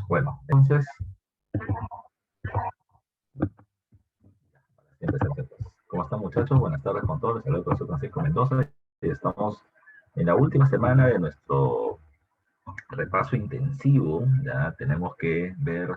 Bueno, entonces, ¿cómo están muchachos? Buenas tardes con todos. Les saludo el profesor Francisco Mendoza. Estamos en la última semana de nuestro repaso intensivo. Ya tenemos que ver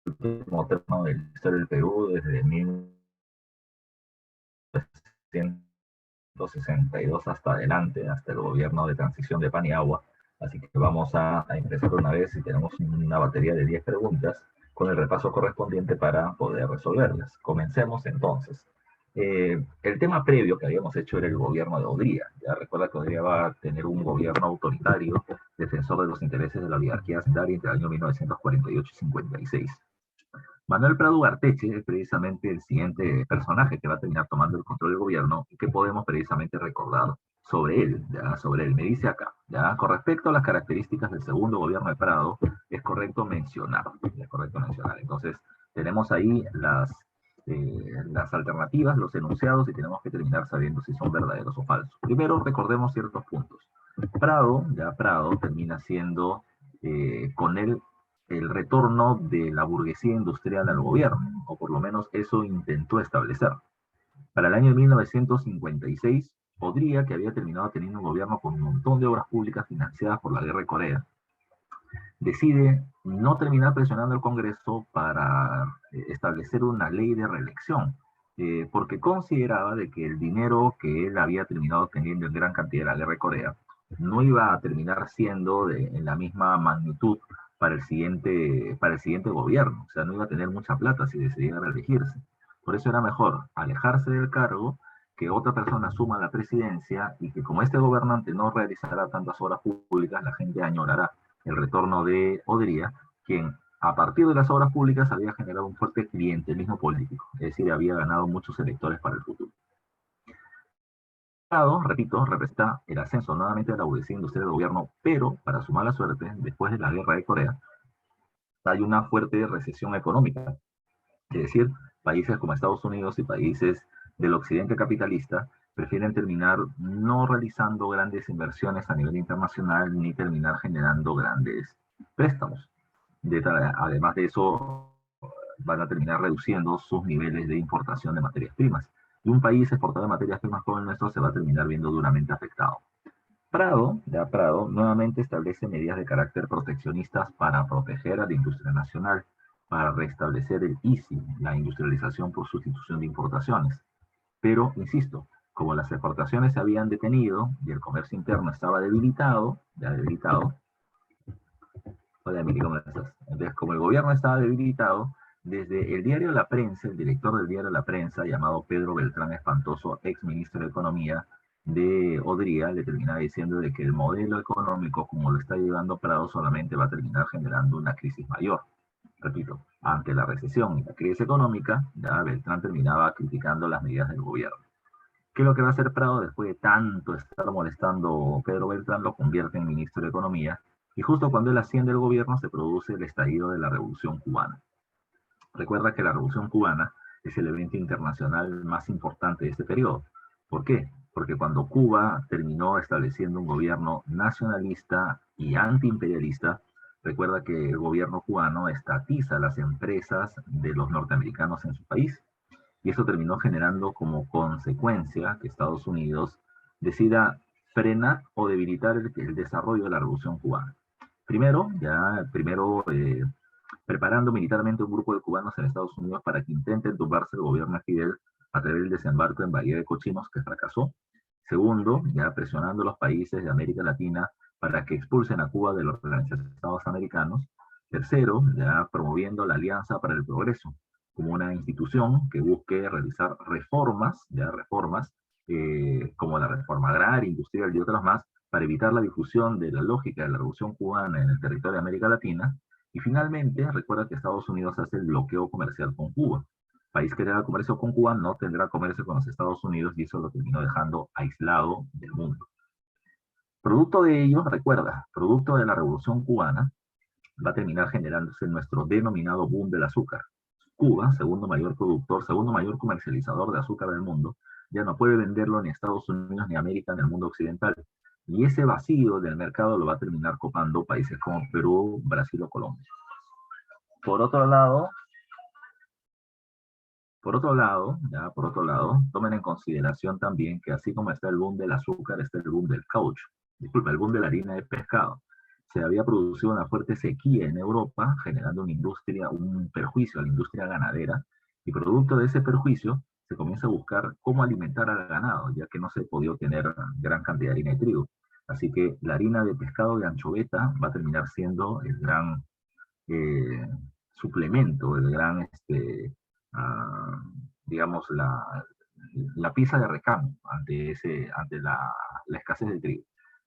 el último termo de la historia del Perú desde 1962 hasta adelante, hasta el gobierno de transición de Paniagua. Así que vamos a empezar una vez y tenemos una batería de 10 preguntas con el repaso correspondiente para poder resolverlas. Comencemos entonces. El tema previo que habíamos hecho era el gobierno de Odría. Ya recuerda que Odría va a tener un gobierno autoritario, defensor de los intereses de la oligarquía hacendaria entre el año 1948 y 56. Manuel Prado Ugarteche es precisamente el siguiente personaje que va a terminar tomando el control del gobierno y que podemos precisamente recordar sobre él, ya sobre él. Me dice acá, ya con respecto a las características del segundo gobierno de Prado, es correcto mencionar, es correcto mencionar. Entonces, tenemos ahí las alternativas, los enunciados, y tenemos que terminar sabiendo si son verdaderos o falsos. Primero, recordemos ciertos puntos. Prado termina siendo con él el retorno de la burguesía industrial al gobierno, o por lo menos eso intentó establecer. Para el año 1956, Odría, que había terminado teniendo un gobierno con un montón de obras públicas financiadas por la guerra de Corea, decide no terminar presionando al Congreso para establecer una ley de reelección, porque consideraba de que el dinero que él había terminado teniendo en gran cantidad de la guerra de Corea no iba a terminar siendo en la misma magnitud para el siguiente gobierno, o sea, no iba a tener mucha plata si decidía reelegirse. Por eso era mejor alejarse del cargo, que otra persona asuma la presidencia y que como este gobernante no realizará tantas obras públicas, la gente añorará el retorno de Odría, quien a partir de las obras públicas había generado un fuerte clientelismo político, es decir, había ganado muchos electores para el futuro. Repito, representa el ascenso nuevamente de la burguesía industrial del gobierno, pero para su mala suerte, después de la guerra de Corea, hay una fuerte recesión económica, es decir, países como Estados Unidos y países del occidente capitalista prefieren terminar no realizando grandes inversiones a nivel internacional ni terminar generando grandes préstamos. Además de eso, van a terminar reduciendo sus niveles de importación de materias primas. Y un país exportador de materias primas como el nuestro se va a terminar viendo duramente afectado. Prado, nuevamente establece medidas de carácter proteccionistas para proteger a la industria nacional, para restablecer el ISI, la industrialización por sustitución de importaciones. Pero, insisto, como las exportaciones se habían detenido y el comercio interno estaba debilitado, hola, Miri, ¿cómo estás? Entonces, como el gobierno estaba debilitado, desde el diario La Prensa, el director del diario La Prensa, llamado Pedro Beltrán Espantoso, ex ministro de Economía de Odría, le terminaba diciendo de que el modelo económico, como lo está llevando Prado, solamente va a terminar generando una crisis mayor. Repito, ante la recesión y la crisis económica, ya Beltrán terminaba criticando las medidas del gobierno. ¿Qué es lo que va a hacer Prado después de tanto estar molestando Pedro Beltrán? Lo convierte en ministro de Economía, y justo cuando él asciende al gobierno se produce el estallido de la Revolución Cubana. Recuerda que la Revolución Cubana es el evento internacional más importante de este periodo. ¿Por qué? Porque cuando Cuba terminó estableciendo un gobierno nacionalista y antiimperialista, recuerda que el gobierno cubano estatiza las empresas de los norteamericanos en su país. Y eso terminó generando como consecuencia que Estados Unidos decida frenar o debilitar el desarrollo de la Revolución Cubana. Primero preparando militarmente un grupo de cubanos en Estados Unidos para que intenten tumbarse el gobierno de Fidel a través del desembarco en Bahía de Cochinos, que fracasó. Segundo, ya presionando a los países de América Latina para que expulsen a Cuba de los Estados americanos. Tercero, ya promoviendo la Alianza para el Progreso, como una institución que busque realizar reformas, como la reforma agraria, industrial y otras más, para evitar la difusión de la lógica de la Revolución Cubana en el territorio de América Latina. Y finalmente, recuerda que Estados Unidos hace el bloqueo comercial con Cuba. País que tenga comercio con Cuba no tendrá comercio con los Estados Unidos, y eso lo terminó dejando aislado del mundo. Producto de ello, recuerda, producto de la Revolución Cubana, va a terminar generándose nuestro denominado boom del azúcar. Cuba, segundo mayor productor, segundo mayor comercializador de azúcar del mundo, ya no puede venderlo ni a Estados Unidos ni a América, ni al mundo occidental. Y ese vacío del mercado lo va a terminar copando países como Perú, Brasil o Colombia. Por otro lado, por otro lado, tomen en consideración también que así como está el boom del azúcar, está el boom del caucho. Disculpa, el boom de la harina de pescado. Se había producido una fuerte sequía en Europa, generando una industria, un perjuicio a la industria ganadera, y producto de ese perjuicio se comienza a buscar cómo alimentar al ganado, ya que no se podía obtener gran cantidad de harina de trigo. Así que la harina de pescado de anchoveta va a terminar siendo el gran eh, suplemento, el gran, ah, digamos, la pieza de recambio ante la escasez de trigo.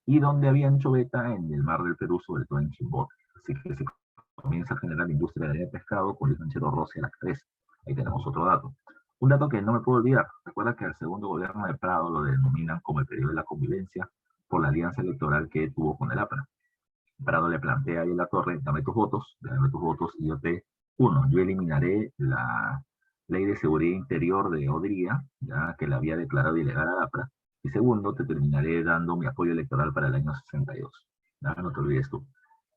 Y donde había anchoveta en el mar del Perú, sobre todo en Chimbote. Así que se comienza a generar la industria de pescado con el ranchero Rossi a la cabeza. Ahí tenemos otro dato. Un dato que no me puedo olvidar. Recuerda que al segundo gobierno de Prado lo denominan como el periodo de la convivencia por la alianza electoral que tuvo con el APRA. Prado le plantea ahí en la torre, dame tus votos y yo eliminaré la ley de seguridad interior de Odría, ya que la había declarado ilegal a APRA, y segundo, te terminaré dando mi apoyo electoral para el año 62. ¿Ya? No te olvides tú.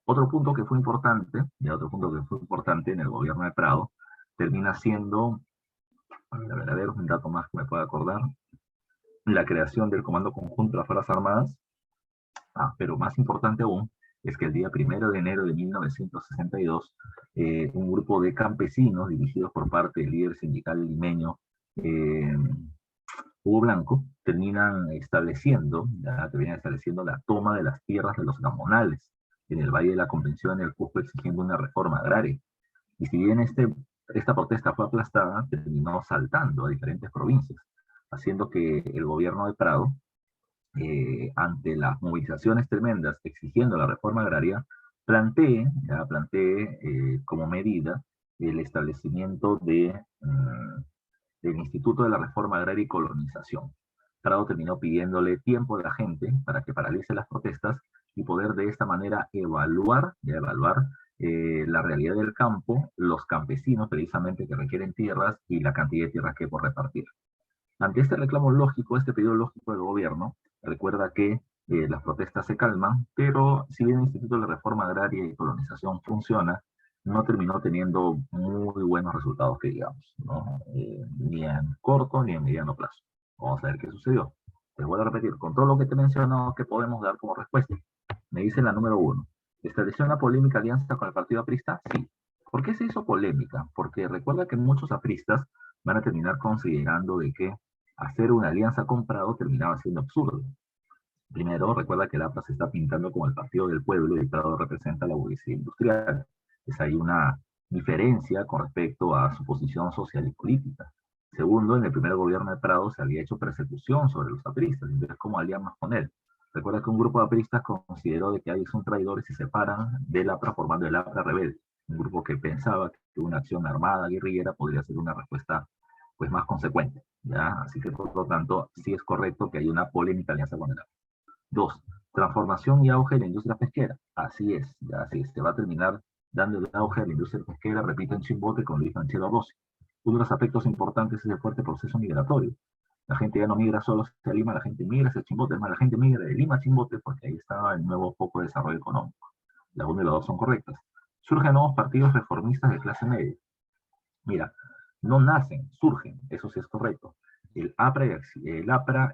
Otro punto que fue importante, en el gobierno de Prado, termina siendo, a ver, un dato más que me pueda acordar, la creación del Comando Conjunto de las Fuerzas Armadas. Pero más importante aún es que el día 1 de enero de 1962, un grupo de campesinos dirigidos por parte del líder sindical limeño Hugo Blanco terminan estableciendo la toma de las tierras de los gamonales en el Valle de la Convención, en el Cusco, exigiendo una reforma agraria. Y si bien esta protesta fue aplastada, terminó saltando a diferentes provincias, haciendo que el gobierno de Prado, ante las movilizaciones tremendas exigiendo la reforma agraria, plantee como medida el establecimiento del Instituto de la Reforma Agraria y Colonización. Prado terminó pidiéndole tiempo a la gente para que paralice las protestas y poder de esta manera evaluar la realidad del campo, los campesinos precisamente que requieren tierras y la cantidad de tierras que hay por repartir. Ante este reclamo lógico, este pedido lógico del gobierno, recuerda que las protestas se calman, pero si bien el Instituto de Reforma Agraria y Colonización funciona, no terminó teniendo muy buenos resultados que digamos, ¿no? Ni en corto ni en mediano plazo. Vamos a ver qué sucedió. Te voy a repetir, con todo lo que te he mencionado, ¿qué podemos dar como respuesta? Me dice la número 1. ¿Estableció una polémica alianza con el partido aprista? Sí. ¿Por qué se hizo polémica? Porque recuerda que muchos apristas van a terminar considerando de que hacer una alianza con Prado terminaba siendo absurdo. Primero, recuerda que el APRA se está pintando como el partido del pueblo y Prado representa la burguesía industrial. Es ahí una diferencia con respecto a su posición social y política. Segundo, en el primer gobierno de Prado se había hecho persecución sobre los apristas, entonces ¿cómo aliarnos con él? Recuerda que un grupo de apristas consideró de que ahí son traidores y se separan del APRA formando el APRA rebelde, un grupo que pensaba que una acción armada guerrillera podría ser una respuesta pues más consecuente, ¿ya? Así que por lo tanto sí es correcto que haya una polémica alianza con el APRA. 2. Transformación y auge de la industria pesquera. Así es, ya así se va a terminar dando el auge a la industria pesquera, repito, en Chimbote, con Luis Manchero Rossi. Uno de los aspectos importantes es el fuerte proceso migratorio. La gente ya no migra solo hacia Lima, la gente migra hacia Chimbote, es más, la gente migra de Lima a Chimbote porque ahí está el nuevo foco de desarrollo económico. La una y la dos son correctas. Surgen nuevos partidos reformistas de clase media. Mira, no nacen, surgen, eso sí es correcto. El APRA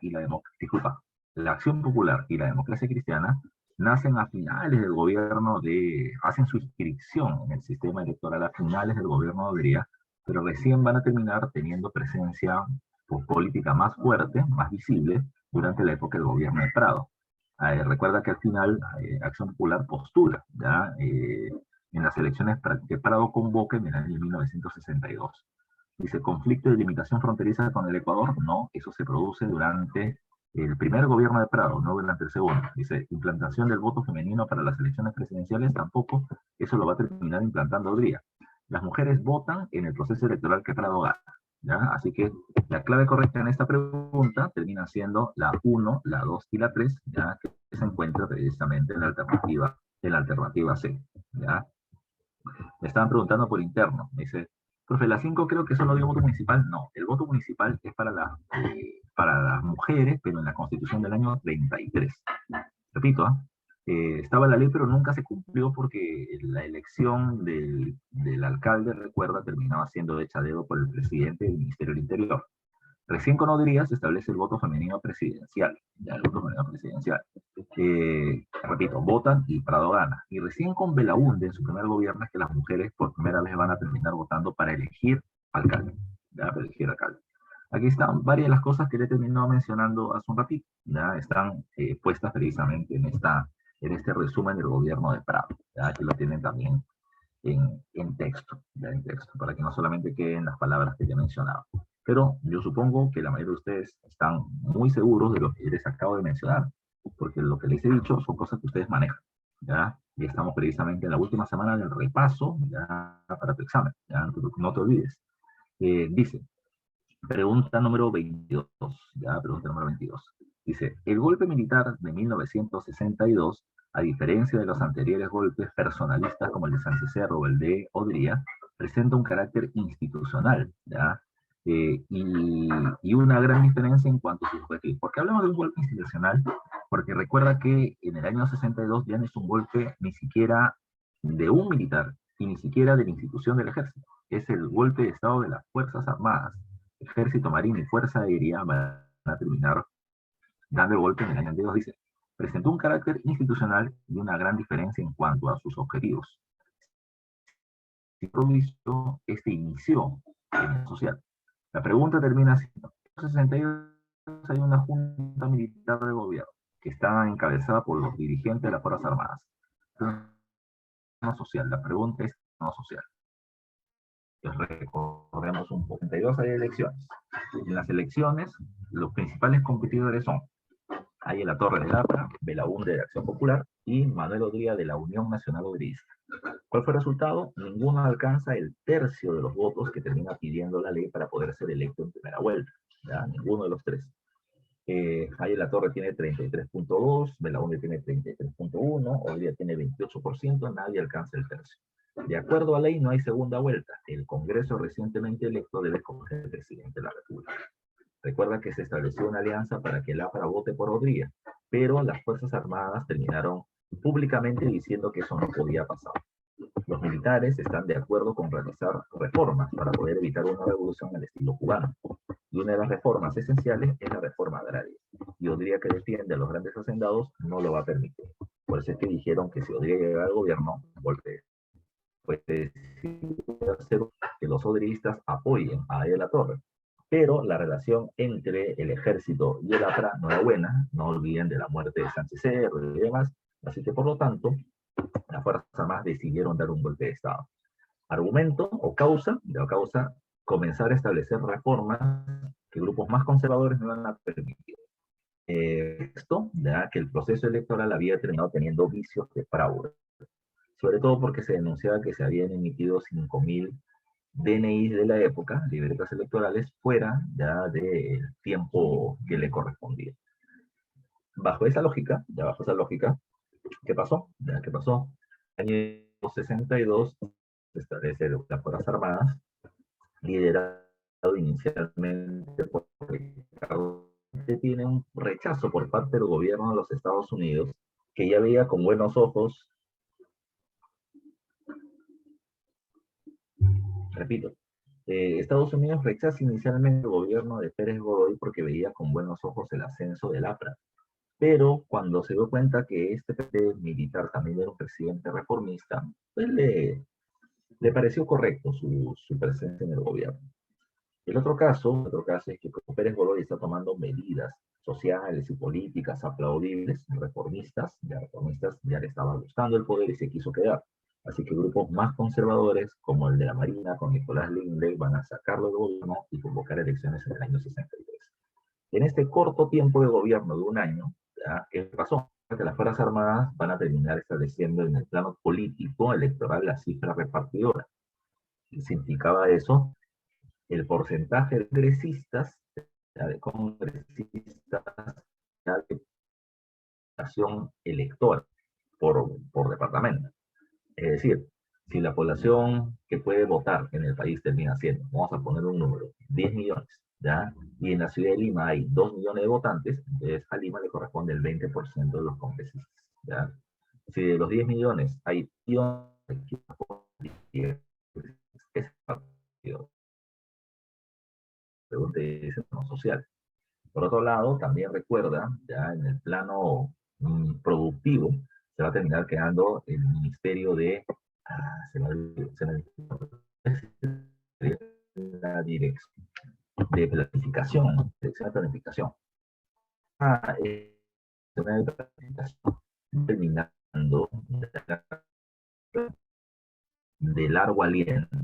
y la Acción Popular y la Democracia Cristiana nacen a finales del gobierno hacen su inscripción en el sistema electoral a finales del gobierno de Odría, pero recién van a terminar teniendo presencia política más fuerte, más visible, durante la época del gobierno de Prado. Recuerda que al final Acción Popular postula, ¿ya? En las elecciones que Prado convoca en el año 1962. Dice, ¿conflicto de limitación fronteriza con el Ecuador? No, eso se produce durante el primer gobierno de Prado, no durante el segundo. Dice, implantación del voto femenino para las elecciones presidenciales, tampoco, eso lo va a terminar implantando Odría. Las mujeres votan en el proceso electoral que Prado gana, ¿ya? Así que la clave correcta en esta pregunta termina siendo la 1, la 2 y la 3, ¿ya? Que se encuentra precisamente en la alternativa C, ¿ya? Me estaban preguntando por interno. Me dice, profe, la 5 creo que solo dio voto municipal. No, el voto municipal es para las mujeres, pero en la Constitución del año 33. Repito, Estaba la ley, pero nunca se cumplió porque la elección del alcalde, recuerda, terminaba siendo hecha a dedo por el presidente del Ministerio del Interior. Recién con Odría se establece el voto femenino presidencial, ya el voto femenino presidencial. Repito, votan y Prado gana. Y recién con Belaúnde, en su primer gobierno, es que las mujeres por primera vez van a terminar votando para elegir alcalde, ya, para elegir alcalde. Aquí están varias de las cosas que le he terminado mencionando hace un ratito, ya están puestas precisamente en este resumen del gobierno de Prado, ya aquí lo tienen también en texto, ya en texto, para que no solamente queden las palabras que ya he mencionado. Pero yo supongo que la mayoría de ustedes están muy seguros de lo que les acabo de mencionar, porque lo que les he dicho son cosas que ustedes manejan, ¿ya? Y estamos precisamente en la última semana del repaso, ya, para tu examen, ¿ya? No te olvides. Dice, pregunta número 22, ya, pregunta número 22. Dice, el golpe militar de 1962, a diferencia de los anteriores golpes personalistas como el de Sánchez Cerro o el de Odría, presenta un carácter institucional, ¿ya? Y una gran diferencia en cuanto a sus objetivos. ¿Por qué hablamos de un golpe institucional? Porque recuerda que en el año 62 ya no es un golpe ni siquiera de un militar y ni siquiera de la institución del ejército. Es el golpe de Estado de las Fuerzas Armadas. Ejército, Marina y Fuerza Aérea van a terminar dando el golpe en el año anterior. Dice, presentó un carácter institucional y una gran diferencia en cuanto a sus objetivos. Este inició en social. La pregunta termina siendo, en 1962 hay una junta militar de gobierno que está encabezada por los dirigentes de las Fuerzas Armadas. No social. La pregunta es no social. Entonces, recordemos un poco. En 62 hay elecciones. En las elecciones, los principales competidores son Aye Latorre de Lapra, Belaúnde de Acción Popular y Manuel Odría de la Unión Nacional Odrista. ¿Cuál fue el resultado? Ninguno alcanza el tercio de los votos que termina pidiendo la ley para poder ser electo en primera vuelta. ¿Ya? Ninguno de los tres. Aye Latorre tiene 33.2, Belaúnde tiene 33.1, Odría tiene 28%, nadie alcanza el tercio. De acuerdo a ley, no hay segunda vuelta. El Congreso recientemente electo debe escoger el presidente de la República. Recuerda que se estableció una alianza para que el APRA vote por Odría, pero las Fuerzas Armadas terminaron públicamente diciendo que eso no podía pasar. Los militares están de acuerdo con realizar reformas para poder evitar una revolución al estilo cubano. Y una de las reformas esenciales es la reforma agraria. Y Odría, que defiende a los grandes hacendados, no lo va a permitir. Por eso es que dijeron que si Odría llegaba al gobierno, golpe, pues hacer que los odristas apoyen a Aye Latorre. Pero la relación entre el ejército y el APRA no era buena, no olviden de la muerte de Sánchez Cerro y demás, así que por lo tanto, las Fuerzas Armadas decidieron dar un golpe de Estado. Argumento o causa, de la causa, comenzar a establecer reformas que grupos más conservadores no van a permitir. Esto, ya que el proceso electoral había terminado teniendo vicios de fraude, sobre todo porque se denunciaba que se habían emitido 5.000 DNIs de la época, libretas electorales, fuera ya del tiempo que le correspondía. Bajo esa lógica, ¿qué pasó? Ya, ¿qué pasó? En el año 62 se establece las Fuerzas Armadas, liderado inicialmente por Ricardo, que tiene un rechazo por parte del gobierno de los Estados Unidos, que ya veía con buenos ojos, repito, Estados Unidos rechaza inicialmente el gobierno de Pérez Godoy porque veía con buenos ojos el ascenso del APRA. Pero cuando se dio cuenta que este militar también era un presidente reformista, pues le pareció correcto su presencia en el gobierno. El otro caso es que Pérez Godoy está tomando medidas sociales y políticas aplaudibles, reformistas ya le estaba gustando el poder y se quiso quedar. Así que grupos más conservadores, como el de la Marina, con Nicolás Linde, van a sacarlo del gobierno y convocar elecciones en el año 63. En este corto tiempo de gobierno de un año, ¿ya? ¿Qué pasó? Que las Fuerzas Armadas van a terminar estableciendo en el plano político electoral la cifra repartidora. ¿Qué significaba eso? El porcentaje de congresistas, de población electoral por departamento. Es decir, si la población que puede votar en el país termina siendo, vamos a poner un número, 10 millones, ¿ya? Y en la ciudad de Lima hay 2 millones de votantes, entonces a Lima le corresponde el 20% de los congresistas, ¿ya? Si de los 10 millones hay 10 ese partido, pregunta no social. Por otro lado, también recuerda, ya en el plano productivo, se va a terminar quedando el Ministerio de la Dirección de Planificación, Dirección de Planificación. De planificación terminando de largo aliento.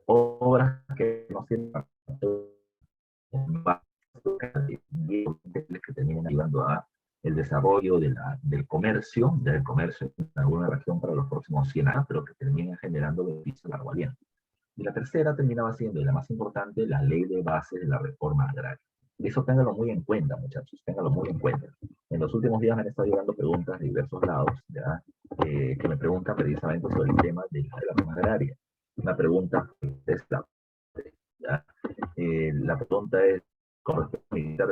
Obras que no sirven que terminen ayudando a el desarrollo del comercio en alguna región para los próximos 100 años, pero que terminen generando beneficios a largo aliento. Y la tercera terminaba siendo, y la más importante, la ley de bases de la reforma agraria. Y eso ténganlo muy en cuenta, muchachos, ténganlo muy en cuenta. En los últimos días me han estado llegando preguntas de diversos lados, ¿ya? Que me preguntan precisamente sobre el tema de la reforma agraria. Una pregunta es ¿ya? La pregunta es, con respecto a militar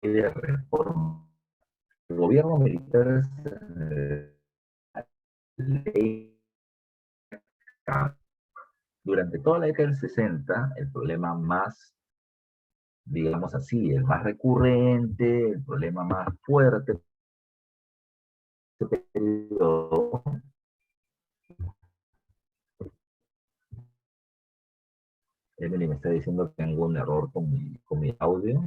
de reforma, el gobierno militar durante toda la década del 60, el problema más, digamos así, el más recurrente, el problema más fuerte, Emily me está diciendo que tengo un error con mi audio.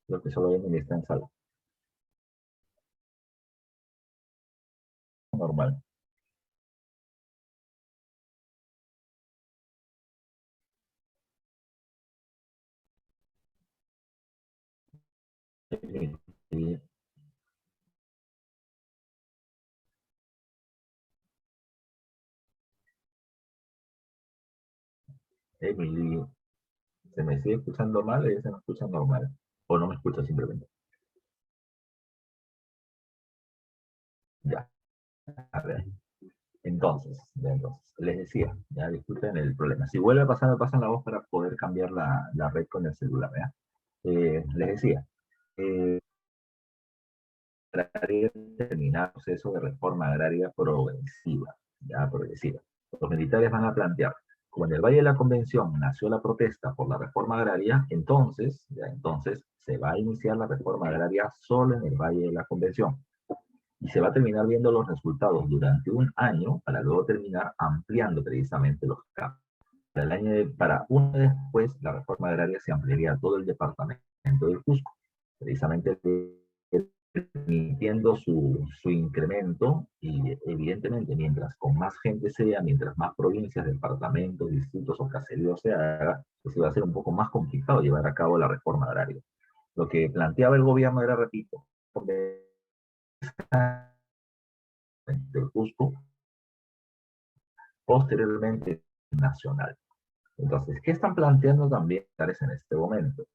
Creo que solo Emily está en sala. Normal. Emily, Emily, ¿se me sigue escuchando mal o ya se me escucha normal? ¿O no me escucha simplemente? Ya, a ver. Entonces, les decía, ya disculpen el problema. Si vuelve a pasar, me pasan la voz para poder cambiar la red con el celular, ¿ya? Les decía, terminar el proceso de reforma agraria progresiva, ya progresiva. Los militares van a plantear, como en el Valle de la Convención nació la protesta por la reforma agraria, entonces se va a iniciar la reforma agraria solo en el Valle de la Convención y se va a terminar viendo los resultados durante un año para luego terminar ampliando precisamente los campos. Para un año después, la reforma agraria se ampliaría a todo el departamento del Cusco, precisamente permitiendo su incremento y evidentemente mientras con más gente sea, mientras más provincias, departamentos, distritos o caseríos se haga, pues va a ser un poco más complicado llevar a cabo la reforma agraria. Lo que planteaba el gobierno era, repito, del Cusco, posteriormente nacional. Entonces, ¿qué están planteando también en este momento?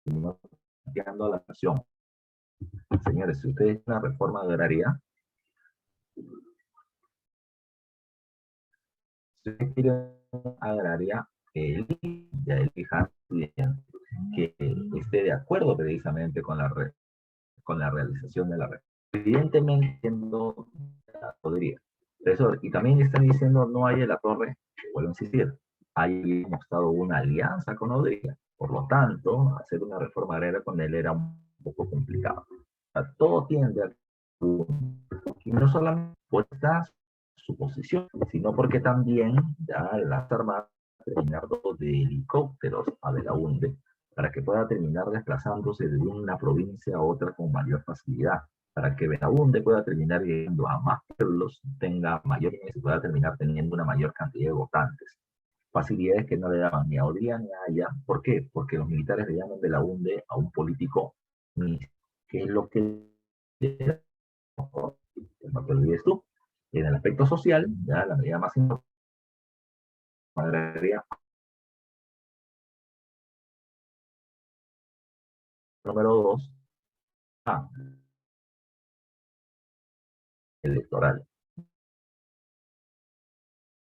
No planteando a la nación. Señores, si ustedes tienen una reforma agraria, si ustedes quieren una agraria, ya elijan que esté de acuerdo precisamente con la realización de la reforma. Evidentemente no podría. Eso, y también están diciendo no hay en la torre, vuelvo a insistir, hay mostrado una alianza con Odría. Por lo tanto, hacer una reforma agraria con él era un poco complicado. O sea, todo tiende a y no solamente por esta suposición, sino porque también ya las armadas terminar de helicópteros a Belaúnde para que pueda terminar desplazándose de una provincia a otra con mayor facilidad, para que Belaúnde pueda terminar llegando a más pueblos, tenga mayor y pueda terminar teniendo una mayor cantidad de votantes. Facilidades que no le daban ni a Odría ni a ella. ¿Por qué? Porque los militares le llaman Belaúnde a un político, que es lo que no te olvides tú. En el aspecto social, ya la medida más importante número dos, electoral.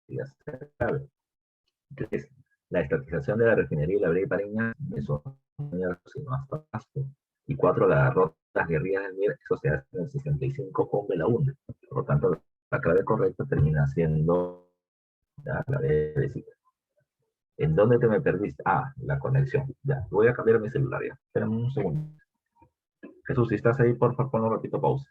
Ya se sabe. 3. La estatización de la refinería y la Brea y Pareña, eso no hasta Pasto. Y 4. La derrota de las guerrillas del MIR, eso se hace en el 65 con Belaúnde. Por lo tanto, la clave correcta termina siendo la clave de cita. ¿En dónde te me perdiste? Ah, la conexión. Ya, voy a cambiar mi celular ya. Espérame un segundo. Jesús, si estás ahí, por favor, pon un ratito pausa.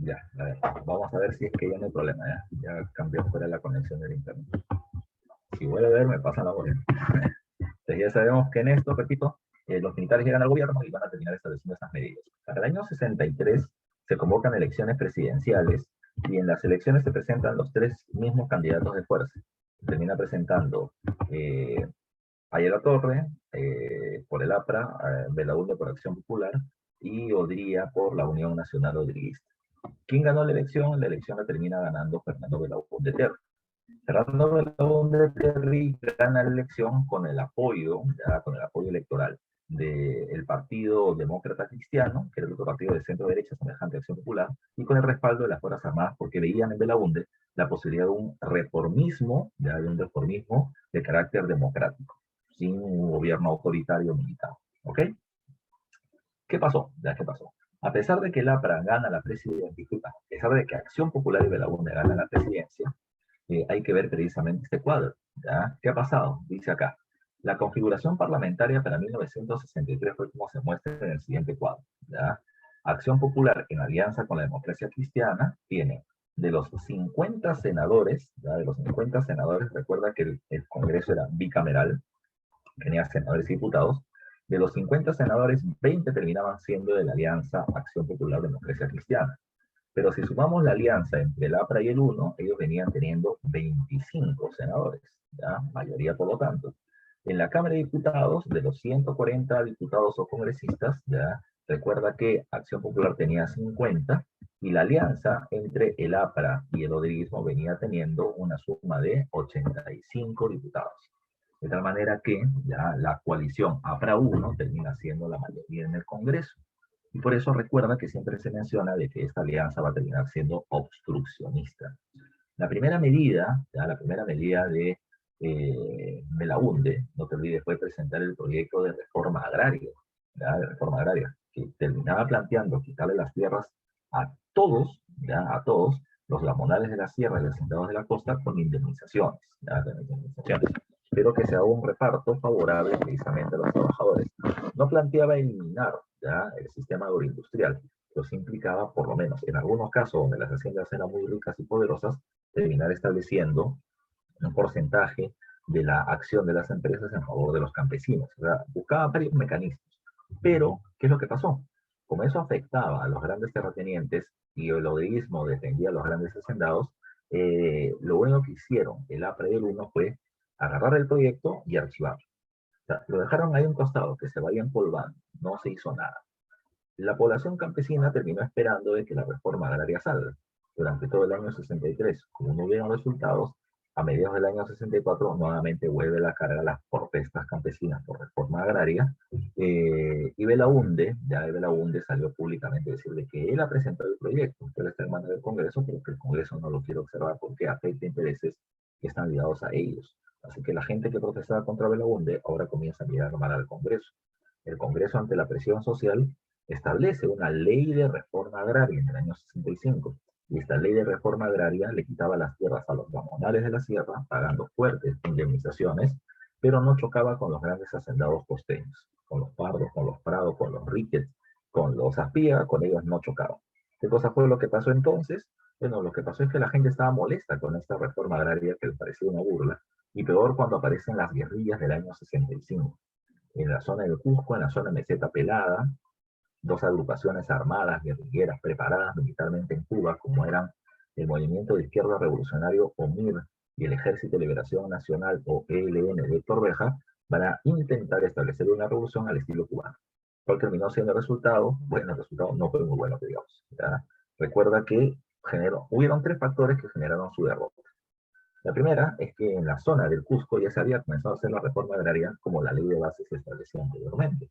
Ya, a ver, vamos a ver si es que ya no hay problema, ya cambió fuera la conexión del internet. Si vuelve a ver, me pasan la voz. Entonces ya sabemos que en esto, repito, los militares llegan al gobierno y van a terminar estableciendo estas medidas. Para el año 63 se convocan elecciones presidenciales y en las elecciones se presentan los 3 mismos candidatos de fuerza. Termina presentando Ayala Torre por el APRA, Belaúnde por Acción Popular y Odría por la Unión Nacional Odriguista. ¿Quién ganó la elección? La elección la termina ganando Fernando Belaúnde Terry. Fernando Belaúnde Terry gana la elección con el apoyo, ya, con el apoyo electoral del Partido Demócrata Cristiano, que era el otro partido de centro-derecha semejante a Acción Popular, y con el respaldo de las Fuerzas Armadas, porque veían en Belaúnde la posibilidad de un reformismo, ya de un reformismo de carácter democrático, sin un gobierno autoritario militar. ¿Ok? ¿Qué pasó? Ya, ¿qué pasó? A pesar de que el APRA gana la presidencia, a pesar de que Acción Popular y Belaúnde ganan la presidencia, hay que ver precisamente este cuadro. ¿Ya? ¿Qué ha pasado? Dice acá, la configuración parlamentaria para 1963 fue como se muestra en el siguiente cuadro. ¿Ya? Acción Popular, en alianza con la democracia cristiana, tiene de los 50 senadores, ¿ya? De los 50 senadores, recuerda que el Congreso era bicameral, tenía senadores y diputados, de los 50 senadores, 20 terminaban siendo de la alianza Acción Popular Democracia Cristiana. Pero si sumamos la alianza entre el APRA y el UNO, ellos venían teniendo 25 senadores, ¿ya? Mayoría por lo tanto. En la Cámara de Diputados, de los 140 diputados o congresistas, ¿ya? Recuerda que Acción Popular tenía 50 y la alianza entre el APRA y el odriguismo venía teniendo una suma de 85 diputados. De tal manera que ya la coalición APRA-UNO termina siendo la mayoría en el Congreso. Y por eso recuerda que siempre se menciona de que esta alianza va a terminar siendo obstruccionista. La primera medida, ya la primera medida de Belaúnde, no te olvides, fue presentar el proyecto de reforma agraria, ¿ya? De reforma agraria, que terminaba planteando quitarle las tierras a todos, ¿ya? A todos los lamonales de la sierra y los hacendados de la costa con indemnizaciones, ¿ya? Con indemnizaciones, pero que se haga un reparto favorable precisamente a los trabajadores. No planteaba eliminar, ¿ya? El sistema agroindustrial, pero sí implicaba, por lo menos en algunos casos donde las haciendas eran muy ricas y poderosas, terminar estableciendo un porcentaje de la acción de las empresas en favor de los campesinos. O sea, buscaba varios mecanismos. Pero, ¿qué es lo que pasó? Como eso afectaba a los grandes terratenientes y el odeísmo defendía a los grandes hacendados, lo único que hicieron el APRA y el UNO fue agarrar el proyecto y archivarlo. O sea, lo dejaron ahí a un costado, que se vaya empolvando, no se hizo nada. La población campesina terminó esperando de que la reforma agraria salga. Durante todo el año 63, como no hubieron resultados, a mediados del año 64 nuevamente vuelve la carga a las protestas campesinas por reforma agraria, y Belaúnde, ya de Belaúnde salió públicamente a decir de que él ha presentado el proyecto, que él está en manos del Congreso, pero que el Congreso no lo quiere observar porque afecta intereses que están ligados a ellos. Así que la gente que protestaba contra Belaúnde ahora comienza a mirar mal al Congreso. El Congreso, ante la presión social, establece una ley de reforma agraria en el año 65. Y esta ley de reforma agraria le quitaba las tierras a los lamonales de la sierra, pagando fuertes indemnizaciones, pero no chocaba con los grandes hacendados costeños, con los pardos, con los prados, con los riquets, con los aspía, con ellos no chocaba. ¿Qué cosa fue lo que pasó entonces? Bueno, lo que pasó es que la gente estaba molesta con esta reforma agraria que le parecía una burla, y peor cuando aparecen las guerrillas del año 65. En la zona del Cusco, en la zona de Meseta Pelada, dos agrupaciones armadas, guerrilleras, preparadas militarmente en Cuba, como eran el Movimiento de Izquierda Revolucionario OMIR y el Ejército de Liberación Nacional o ELN de Héctor Beja, van a intentar establecer una revolución al estilo cubano. ¿Cuál terminó siendo el resultado? Bueno, el resultado no fue muy bueno, digamos. ¿Ya? Recuerda que hubieron tres factores que generaron su derrota. La primera es que en la zona del Cusco ya se había comenzado a hacer la reforma agraria como la ley de bases se establecía anteriormente.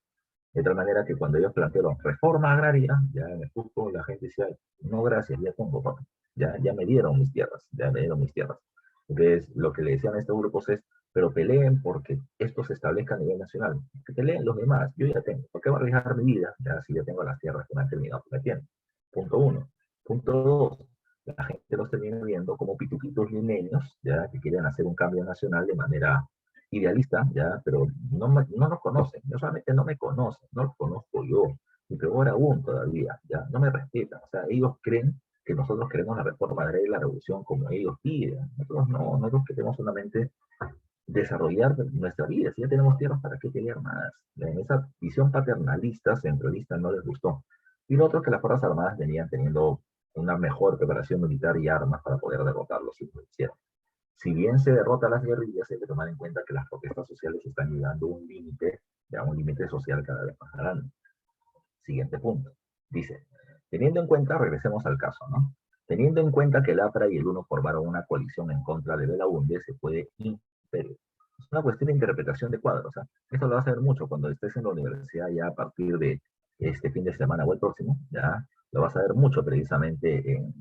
De tal manera que cuando ellos plantearon reforma agraria, ya en el Cusco la gente decía, no gracias, ya tengo, papá. Ya me dieron mis tierras, ya me dieron mis tierras. Entonces, lo que le decían a estos grupos es, pero peleen porque esto se establezca a nivel nacional. Que peleen los demás, yo ya tengo. ¿Por qué voy a arriesgar mi vida? Ya si ya tengo las tierras que me han terminado prometiendo. Punto uno. Punto dos, la gente los termina viendo como pituquitos limeños, ya que quieren hacer un cambio nacional de manera idealista, ya, pero no nos conocen, no solamente no me conocen, no los conozco yo, y peor aún todavía, ya, no me respetan, o sea, ellos creen que nosotros queremos la reforma agraria y la revolución como ellos piden, nosotros no, nosotros queremos solamente desarrollar nuestra vida, si ya tenemos tierras, ¿para qué pelear más? En esa visión paternalista, centralista, no les gustó. Y lo otro que las Fuerzas Armadas venían teniendo una mejor preparación militar y armas para poder derrotarlos si lo hicieron. Si bien se derrota a las guerrillas, hay que tomar en cuenta que las protestas sociales están llegando a un límite, a un límite social cada vez más grande. Siguiente punto. Dice, teniendo en cuenta, regresemos al caso, ¿no? Teniendo en cuenta que el APRA y el UNO formaron una coalición en contra de Belaúnde, se puede inferir. Es una cuestión de interpretación de cuadros. ¿Ah? Esto lo vas a ver mucho cuando estés en la universidad ya a partir de este fin de semana o el próximo, ya lo vas a ver mucho precisamente en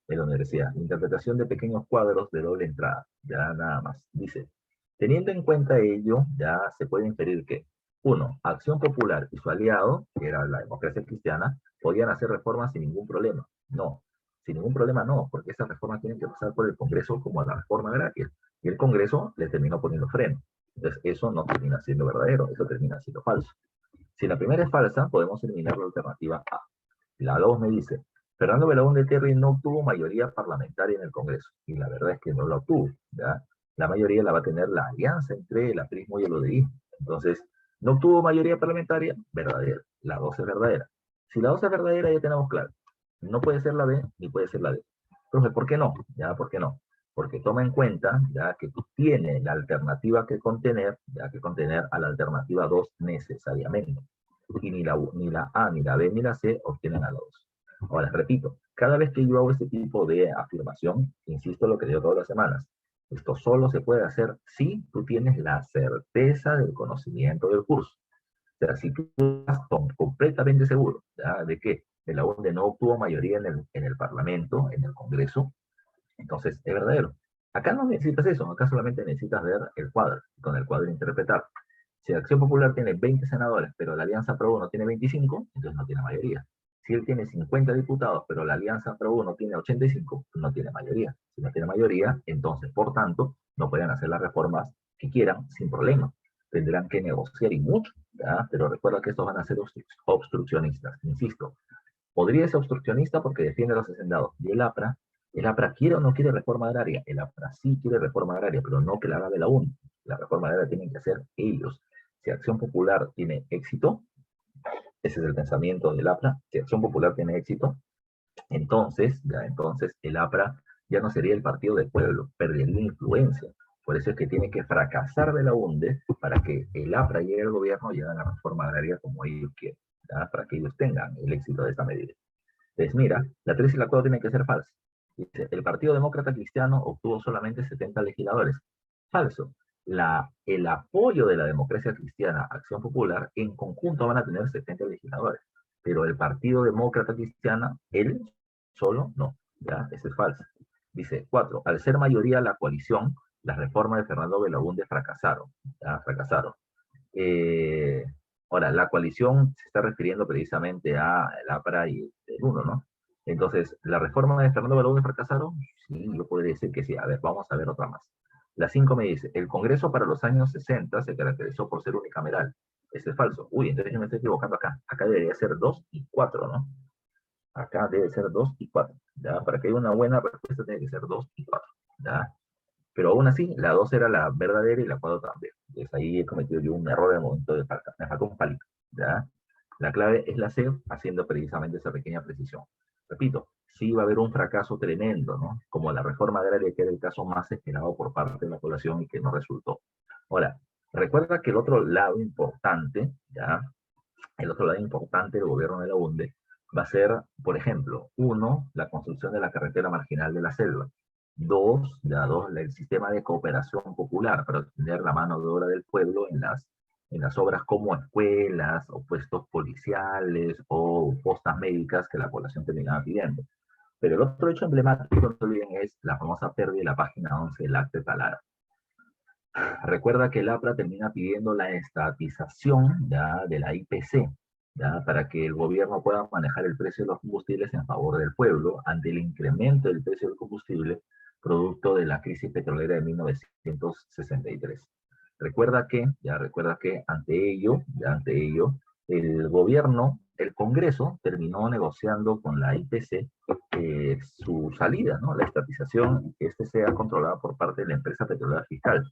la universidad. Interpretación de pequeños cuadros de doble entrada, ya nada más. Dice, teniendo en cuenta ello, ya se puede inferir que uno, Acción Popular y su aliado, que era la democracia cristiana, podían hacer reformas sin ningún problema. No, sin ningún problema no, porque esas reformas tienen que pasar por el Congreso como la reforma agraria. Y el Congreso le terminó poniendo freno. Entonces, eso no termina siendo verdadero, eso termina siendo falso. Si la primera es falsa, podemos eliminar la alternativa A. La 2 me dice, Fernando Belaúnde Terry no obtuvo mayoría parlamentaria en el Congreso. Y la verdad es que no la obtuvo. ¿Ya? La mayoría la va a tener la alianza entre el aprismo y el odeísmo. Entonces, no obtuvo mayoría parlamentaria, verdadera. La 2 es verdadera. Si la 2 es verdadera, ya tenemos claro. No puede ser la B ni puede ser la D. Entonces, ¿por qué no? ¿Ya? ¿Por qué no? Porque toma en cuenta ya que tú tienes la alternativa que contener, ya que contener a la alternativa 2 necesariamente. Y ni la A, ni la B, ni la C obtienen a la 2. Ahora, repito, cada vez que yo hago este tipo de afirmación, insisto en lo que digo todas las semanas, esto solo se puede hacer si tú tienes la certeza del conocimiento del curso. O sea, si tú estás completamente seguro, ¿ya? De que Belaúnde no obtuvo mayoría en el Parlamento, en el Congreso, entonces es verdadero. Acá no necesitas eso, acá solamente necesitas ver el cuadro, y con el cuadro interpretar. Si Acción Popular tiene 20 senadores, pero la Alianza Pro no tiene 25, entonces no tiene mayoría. Si él tiene 50 diputados, pero la Alianza Pro no tiene 85, no tiene mayoría. Si no tiene mayoría, entonces, por tanto, no pueden hacer las reformas que quieran sin problema. Tendrán que negociar y mucho, ¿ya? Pero recuerda que estos van a ser obstruccionistas, insisto. Podría ser obstruccionista porque defiende a los hacendados. Y el APRA quiere o no quiere reforma agraria. El APRA sí quiere reforma agraria, pero no que la haga de la UN. La reforma agraria tienen que hacer ellos. Si Acción Popular tiene éxito, ese es el pensamiento del APRA, si Acción Popular tiene éxito, entonces el APRA ya no sería el partido del pueblo, perdería influencia. Por eso es que tiene que fracasar de la UNDE para que el APRA llegue al gobierno y haga la reforma agraria como ellos quieren, ¿ya? Para que ellos tengan el éxito de esta medida. Entonces, mira, la 3 y la 4 tienen que ser falsas. Dice, el Partido Demócrata Cristiano obtuvo solamente 70 legisladores. Falso. El apoyo de la democracia cristiana, Acción Popular, en conjunto van a tener 70 legisladores. Pero el Partido Demócrata Cristiana, él solo, no. ¿Ya? Ese es falso. Dice, 4. Al ser mayoría la coalición, las reformas de Fernando Belaúnde fracasaron. ¿Ya? Fracasaron. Eh, Ahora, la coalición se está refiriendo precisamente a el APRA y el UNO, ¿no? Entonces, ¿la reforma de Fernando Belaúnde fracasaron? Sí, yo podría decir que sí. A ver, vamos a ver otra más. La 5 me dice, el Congreso para los años 60 se caracterizó por ser unicameral. Ese es falso. Uy, entonces yo me estoy equivocando acá. Acá debería ser 2 y 4, ¿no? Acá debe ser 2 y 4. ¿Ya? Para que haya una buena respuesta tiene que ser 2 y 4. ¿Ya? Pero aún así, la 2 era la verdadera y la 4 también. Entonces ahí he cometido yo un error en el momento de falta. Me faltó un palito. ¿Ya? La clave es la C, haciendo precisamente esa pequeña precisión. Repito, sí va a haber un fracaso tremendo, ¿no? Como la reforma agraria, que era el caso más esperado por parte de la población y que no resultó. Ahora, recuerda que el otro lado importante, ¿ya? El otro lado importante del gobierno de la UNDE va a ser, por ejemplo, uno, la construcción de la carretera marginal de la selva. Dos, el sistema de cooperación popular para obtener la mano de obra del pueblo en las obras como escuelas o puestos policiales o postas médicas que la población terminaba pidiendo. Pero el otro hecho emblemático, no se olviden, es la famosa pérdida de la página 11 del Acta de Talara. Recuerda que el APRA termina pidiendo la estatización, ¿ya? De la IPC, ¿ya? Para que el gobierno pueda manejar el precio de los combustibles en favor del pueblo ante el incremento del precio del combustible producto de la crisis petrolera de 1963. Recuerda que ante ello, el gobierno, el Congreso terminó negociando con la IPC su salida, ¿no? La estatización y que este sea controlada por parte de la empresa petrolera fiscal.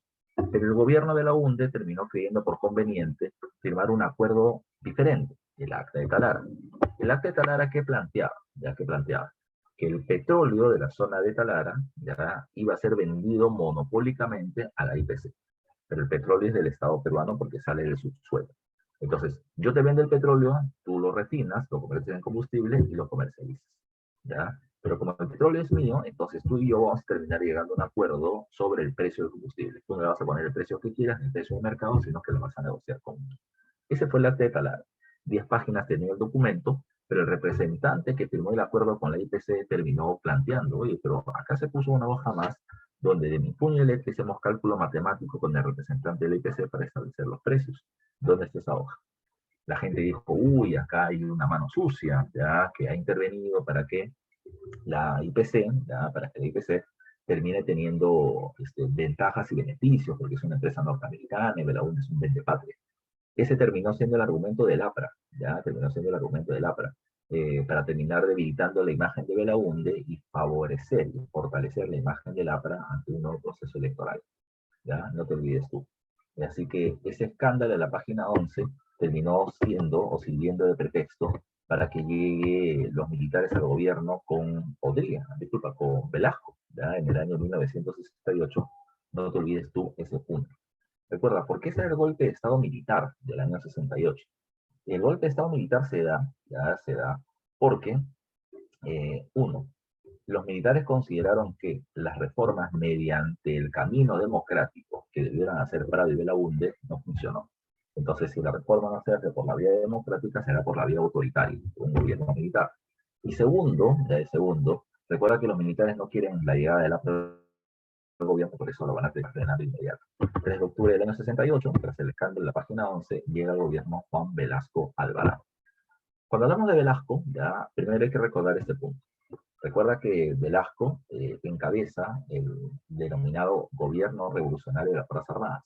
Pero el gobierno de la UNDE terminó creyendo por conveniente firmar un acuerdo diferente, el Acta de Talara. El Acta de Talara, ¿qué planteaba? Que planteaba que el petróleo de la zona de Talara ya iba a ser vendido monopólicamente a la IPC. Pero el petróleo es del Estado peruano porque sale del subsuelo. Entonces, yo te vendo el petróleo, tú lo refinas, lo conviertes en combustible y lo comercializas. ¿Ya? Pero como el petróleo es mío, entonces tú y yo vamos a terminar llegando a un acuerdo sobre el precio del combustible. Tú me vas a poner el precio que quieras, el precio del mercado, sino que lo vas a negociar conmigo. Ese fue el acta de Talara. 10 páginas tenía el documento, pero el representante que firmó el acuerdo con la IPC terminó planteando, oye, pero acá se puso una hoja más donde de mi puño y letra hicimos cálculo matemático con el representante de la IPC para establecer los precios. ¿Dónde está esa hoja? La gente dijo, uy, acá hay una mano sucia, ya, que ha intervenido para que la IPC, ¿ya? Para que la IPC termine teniendo ventajas y beneficios, porque es una empresa norteamericana y Belaúnde es un patria. Ese terminó siendo el argumento del APRA, ¿ya? Terminó siendo el argumento del APRA, para terminar debilitando la imagen de Belaúnde y favorecer y fortalecer la imagen del APRA ante un nuevo proceso electoral, ¿ya? No te olvides tú. Así que ese escándalo de la página 11 terminó siendo o sirviendo de pretexto para que lleguen los militares al gobierno con Velasco, ¿ya? En el año 1968. No te olvides tú ese punto. Recuerda, ¿por qué se da el golpe de Estado militar del año 68? El golpe de Estado militar se da porque, uno, los militares consideraron que las reformas mediante el camino democrático que debieran hacer Prado y Belaúnde no funcionó. Entonces, si la reforma no se hace por la vía democrática, será por la vía autoritaria, por un gobierno militar. Y segundo, recuerda que los militares no quieren la llegada de la gobierno, por eso lo van a frenar de inmediato. 3 de octubre del año 68, tras el escándalo de la página 11, llega al gobierno Juan Velasco Alvarado. Cuando hablamos de Velasco, ya primero hay que recordar este punto. Recuerda que Velasco encabeza el denominado Gobierno Revolucionario de las Fuerzas Armadas,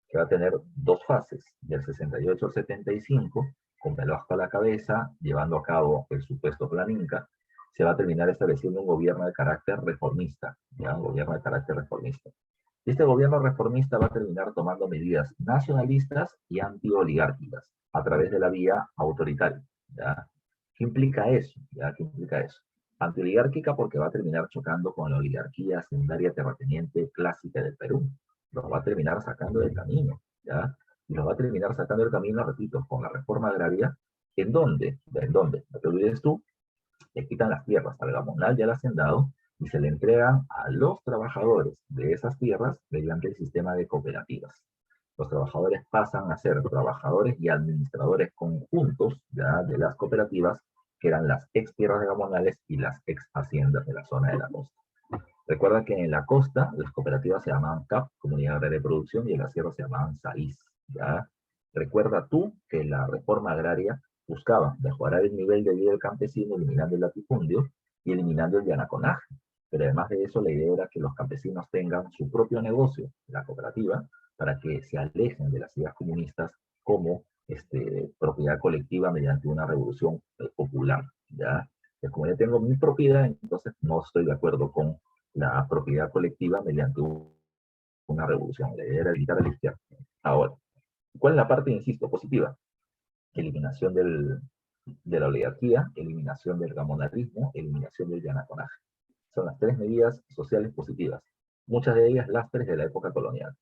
que va a tener dos fases, del 68 al 75, con Velasco a la cabeza, llevando a cabo el supuesto Plan Inca. Se va a terminar estableciendo un gobierno de carácter reformista, ¿ya? Un gobierno de carácter reformista. Este gobierno reformista va a terminar tomando medidas nacionalistas y antioligárquicas a través de la vía autoritaria, ¿ya? ¿Qué implica eso? ¿Ya? ¿Qué implica eso? Antioligárquica porque va a terminar chocando con la oligarquía hacendaria terrateniente clásica del Perú. Los va a terminar sacando del camino, ¿ya? Y los va a terminar sacando del camino, repito, con la reforma agraria, ¿en dónde? ¿En dónde? No te olvides tú, le quitan las tierras al gamonal y al hacendado y se le entregan a los trabajadores de esas tierras mediante el sistema de cooperativas. Los trabajadores pasan a ser trabajadores y administradores conjuntos, ¿ya?, de las cooperativas, que eran las ex tierras de gamonales y las ex haciendas de la zona de la costa. Recuerda que en la costa las cooperativas se llamaban CAP, Comunidad Agraria de Producción, y en la sierra se llamaban SAIS, ¿ya? Recuerda tú que la reforma agraria buscaba mejorar el nivel de vida del campesino eliminando el latifundio y eliminando el yanaconaje. Pero además de eso, la idea era que los campesinos tengan su propio negocio, la cooperativa, para que se alejen de las ideas comunistas como propiedad colectiva mediante una revolución popular, ¿ya? Pues como ya tengo mi propiedad, entonces no estoy de acuerdo con la propiedad colectiva mediante una revolución. La idea era evitar a la izquierda. Ahora, ¿cuál es la parte, insisto, positiva? Eliminación de la oligarquía, eliminación del gamonalismo, eliminación del yanaconaje. Son las tres medidas sociales positivas, muchas de ellas lastres de la época colonial.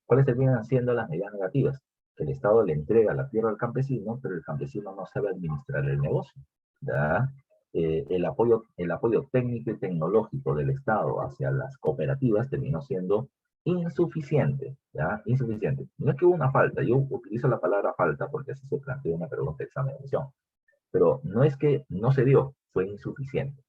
¿Cuáles terminan siendo las medidas negativas? Que el Estado le entrega la tierra al campesino, pero el campesino no sabe administrar el negocio, ¿ya? El apoyo técnico y tecnológico del Estado hacia las cooperativas terminó siendo insuficiente, ¿ya? Insuficiente. No es que hubo una falta, yo utilizo la palabra falta porque así se plantea una pregunta de examen de admisión, pero no es que no se dio, fue insuficiente.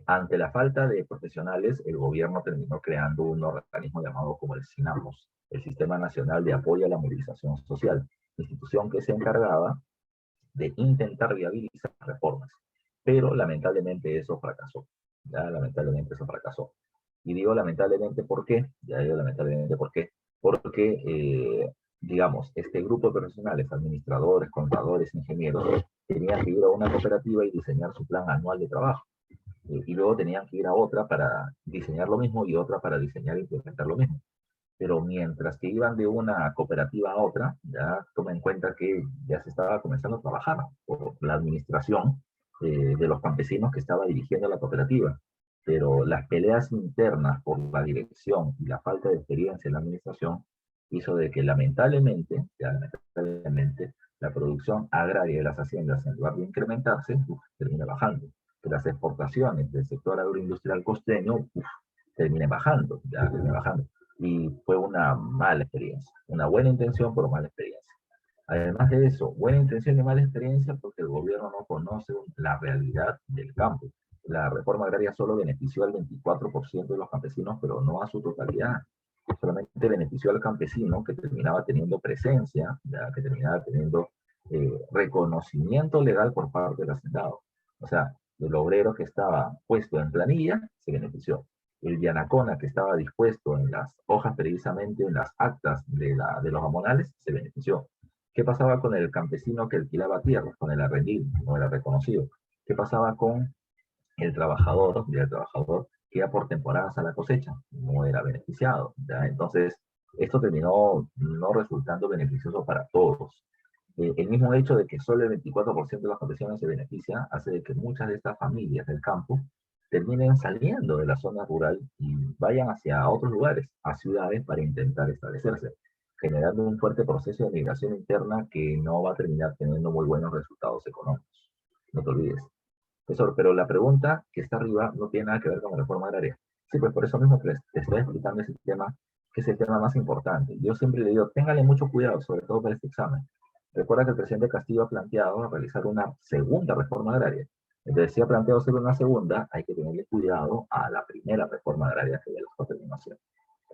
Ante la falta de profesionales, el gobierno terminó creando un organismo llamado como el SINAMOS, el Sistema Nacional de Apoyo a la Movilización Social, institución que se encargaba de intentar viabilizar reformas. Pero lamentablemente eso fracasó. Ya, lamentablemente eso fracasó. Y digo lamentablemente, ¿por qué? Ya digo lamentablemente, ¿por qué? Porque, digamos, este grupo de profesionales, administradores, contadores, ingenieros, tenían que ir a una cooperativa y diseñar su plan anual de trabajo. Y luego tenían que ir a otra para diseñar lo mismo y otra para diseñar e implementar lo mismo. Pero mientras que iban de una cooperativa a otra, ya toma en cuenta que ya se estaba comenzando a trabajar por la administración de los campesinos que estaba dirigiendo la cooperativa. Pero las peleas internas por la dirección y la falta de experiencia en la administración hizo de que lamentablemente, ya lamentablemente, la producción agraria de las haciendas, en lugar de incrementarse, termina bajando. Que las exportaciones del sector agroindustrial costeño terminen bajando, ya termina bajando. Y fue una mala experiencia, una buena intención, pero mala experiencia. Además de eso, buena intención y mala experiencia porque el gobierno no conoce la realidad del campo. La reforma agraria solo benefició al 24% de los campesinos, pero no a su totalidad. Solamente benefició al campesino que terminaba teniendo presencia, ya que terminaba teniendo reconocimiento legal por parte del hacendado. O sea, el obrero que estaba puesto en planilla se benefició. El Yanacona que estaba dispuesto en las hojas, precisamente en las actas de los amonales, se benefició. ¿Qué pasaba con el campesino que alquilaba tierras, con el arrendil? No era reconocido. ¿Qué pasaba con el trabajador que iba por temporadas a la cosecha? No era beneficiado, ¿ya? Entonces, esto terminó no resultando beneficioso para todos. El mismo hecho de que solo el 24% de los campesinos se beneficia hace de que muchas de estas familias del campo terminen saliendo de la zona rural y vayan hacia otros lugares, a ciudades, para intentar establecerse, generando un fuerte proceso de migración interna que no va a terminar teniendo muy buenos resultados económicos. No te olvides. Profesor, pero la pregunta que está arriba no tiene nada que ver con la reforma agraria. Sí, pues por eso mismo te estoy explicando ese tema, que es el tema más importante. Yo siempre le digo, téngale mucho cuidado, sobre todo para este examen. Recuerda que el presidente Castillo ha planteado realizar una segunda reforma agraria. Entonces, si ha planteado hacer una segunda, hay que tenerle cuidado a la primera reforma agraria que ya la terminó haciendo.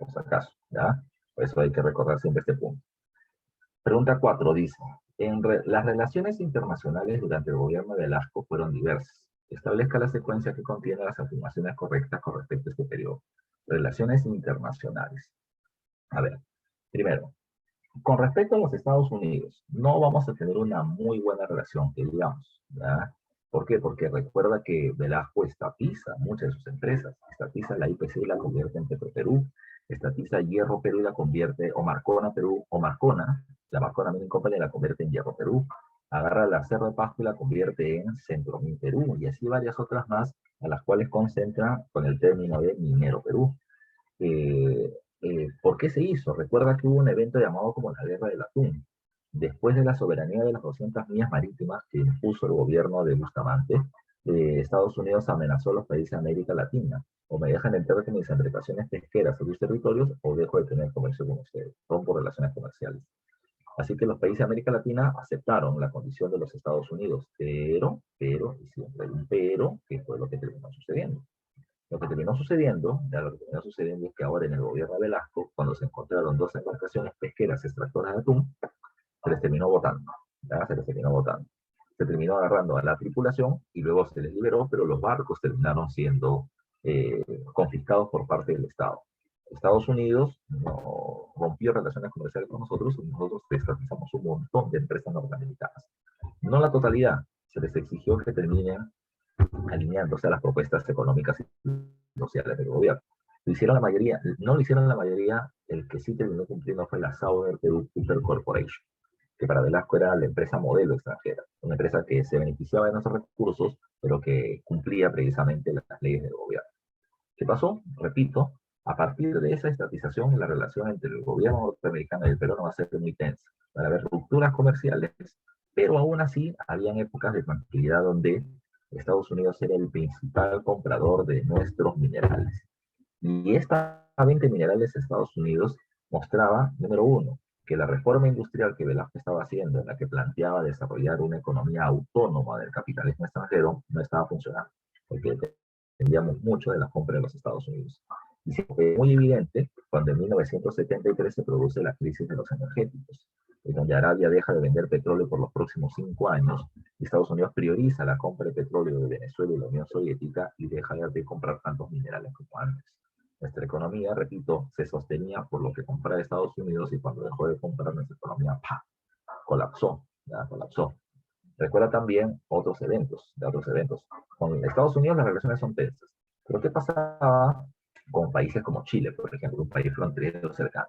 por si acaso, ¿ya? Por eso hay que recordar siempre este punto. Pregunta 4 dice, las relaciones internacionales durante el gobierno de Velasco fueron diversas. Establezca la secuencia que contiene las afirmaciones correctas con respecto a este periodo. Relaciones internacionales. A ver, primero, con respecto a los Estados Unidos, no vamos a tener una muy buena relación, que digamos, ¿ya? ¿Por qué? Porque recuerda que Velasco estatiza muchas de sus empresas. Estatiza la IPC y la convierte en Petroperú. Estatiza Hierro Perú y la convierte, o Marcona Perú, o Marcona, la Marcona Mining Company la convierte en Hierro Perú. Agarra la Cerro de Pasco y la convierte en Centromin Perú. Y así varias otras más, a las cuales concentra con el término de Minero Perú. ¿Por qué se hizo? Recuerda que hubo un evento llamado como la Guerra del Atún. Después de la soberanía de las 200 millas marítimas que impuso el gobierno de Bustamante, Estados Unidos amenazó a los países de América Latina. O me dejan entrar con mis embarcaciones pesqueras en sus territorios, o dejo de tener comercio con ustedes. Rompo relaciones comerciales. Así que los países de América Latina aceptaron la condición de los Estados Unidos, y siempre hay un pero, que fue lo que terminó sucediendo. Lo que terminó sucediendo, es que ahora en el gobierno de Velasco, cuando se encontraron dos embarcaciones pesqueras extractoras de atún, se les terminó votando, ¿ya? Se les terminó votando. Se terminó agarrando a la tripulación y luego se les liberó, pero los barcos terminaron siendo confiscados por parte del Estado. Estados Unidos no rompió relaciones comerciales con nosotros y nosotros estatizamos un montón de empresas norteamericanas. No la totalidad, se les exigió que terminen alineándose a las propuestas económicas y sociales del gobierno. Lo hicieron la mayoría, no lo hicieron la mayoría, el que sí terminó cumpliendo fue la Southern Peru Cooper Corporation, que para Velasco era la empresa modelo extranjera, una empresa que se beneficiaba de nuestros recursos, pero que cumplía precisamente las leyes del gobierno. ¿Qué pasó? Repito, a partir de esa estatización, la relación entre el gobierno norteamericano y el peruano va a ser muy tensa. Van a haber rupturas comerciales, pero aún así habían épocas de tranquilidad donde Estados Unidos era el principal comprador de nuestros minerales. Y esta venta de minerales de Estados Unidos mostraba, número uno, que la reforma industrial que Velasco estaba haciendo, en la que planteaba desarrollar una economía autónoma del capitalismo extranjero, no estaba funcionando, porque dependíamos mucho de la compra de los Estados Unidos. Y se fue muy evidente cuando en 1973 se produce la crisis de los energéticos, en donde Arabia deja de vender petróleo por los próximos 5 años, y Estados Unidos prioriza la compra de petróleo de Venezuela y la Unión Soviética y deja de comprar tantos minerales como antes. Nuestra economía, repito, se sostenía por lo que compraba Estados Unidos, y cuando dejó de comprar, nuestra economía ¡pah!, colapsó, ya colapsó. Recuerda también otros eventos. Con Estados Unidos las relaciones son tensas. Pero ¿qué pasaba con países como Chile, por ejemplo, un país fronterizo cercano?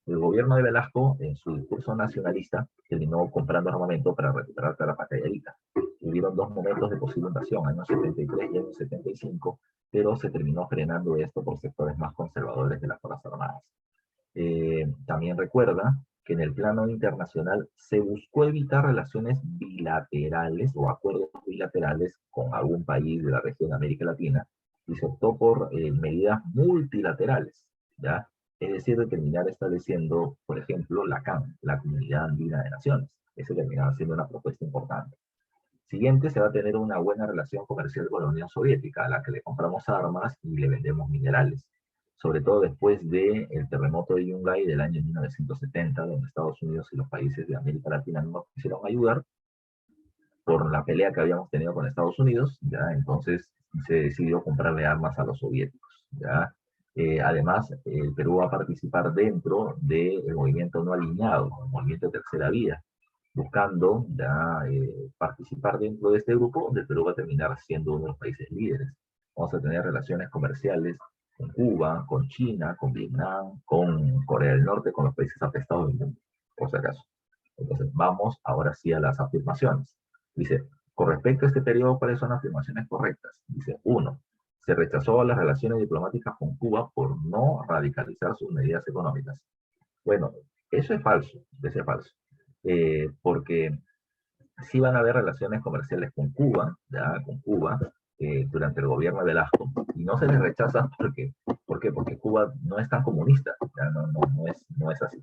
El gobierno de Velasco, en su discurso nacionalista, terminó comprando armamento para recuperar Tarapacá-Arica. Hubieron dos momentos de posible invasión, años 73 y años 75, pero se terminó frenando esto por sectores más conservadores de las Fuerzas Armadas. También recuerda que en el plano internacional se buscó evitar relaciones bilaterales o acuerdos bilaterales con algún país de la región de América Latina, y se optó por medidas multilaterales, ¿ya? Es decir, de terminar estableciendo, por ejemplo, la CAN, la Comunidad Andina de Naciones. Esa terminaba siendo una propuesta importante. Siguiente, se va a tener una buena relación comercial con la Unión Soviética, a la que le compramos armas y le vendemos minerales, sobre todo después del terremoto de Yungay del año 1970, donde Estados Unidos y los países de América Latina no nos quisieron ayudar por la pelea que habíamos tenido con Estados Unidos, ¿ya? Entonces se decidió comprarle armas a los soviéticos, ¿ya? Además, el Perú va a participar dentro del movimiento no alineado, el movimiento Tercera Vía, buscando ya participar dentro de este grupo, donde el Perú va a terminar siendo uno de los países líderes. Vamos a tener relaciones comerciales con Cuba, con China, con Vietnam, con Corea del Norte, con los países apestados del mundo, por si acaso. Entonces, vamos ahora sí a las afirmaciones. Dice, con respecto a este periodo, ¿cuáles son las afirmaciones correctas? Dice, 1. Se rechazó las relaciones diplomáticas con Cuba por no radicalizar sus medidas económicas. Bueno, eso es falso, porque sí van a haber relaciones comerciales con Cuba, ya, con Cuba, durante el gobierno de Velasco, y no se les rechaza porque, ¿por qué? Porque Cuba no es tan comunista, ya, no es así.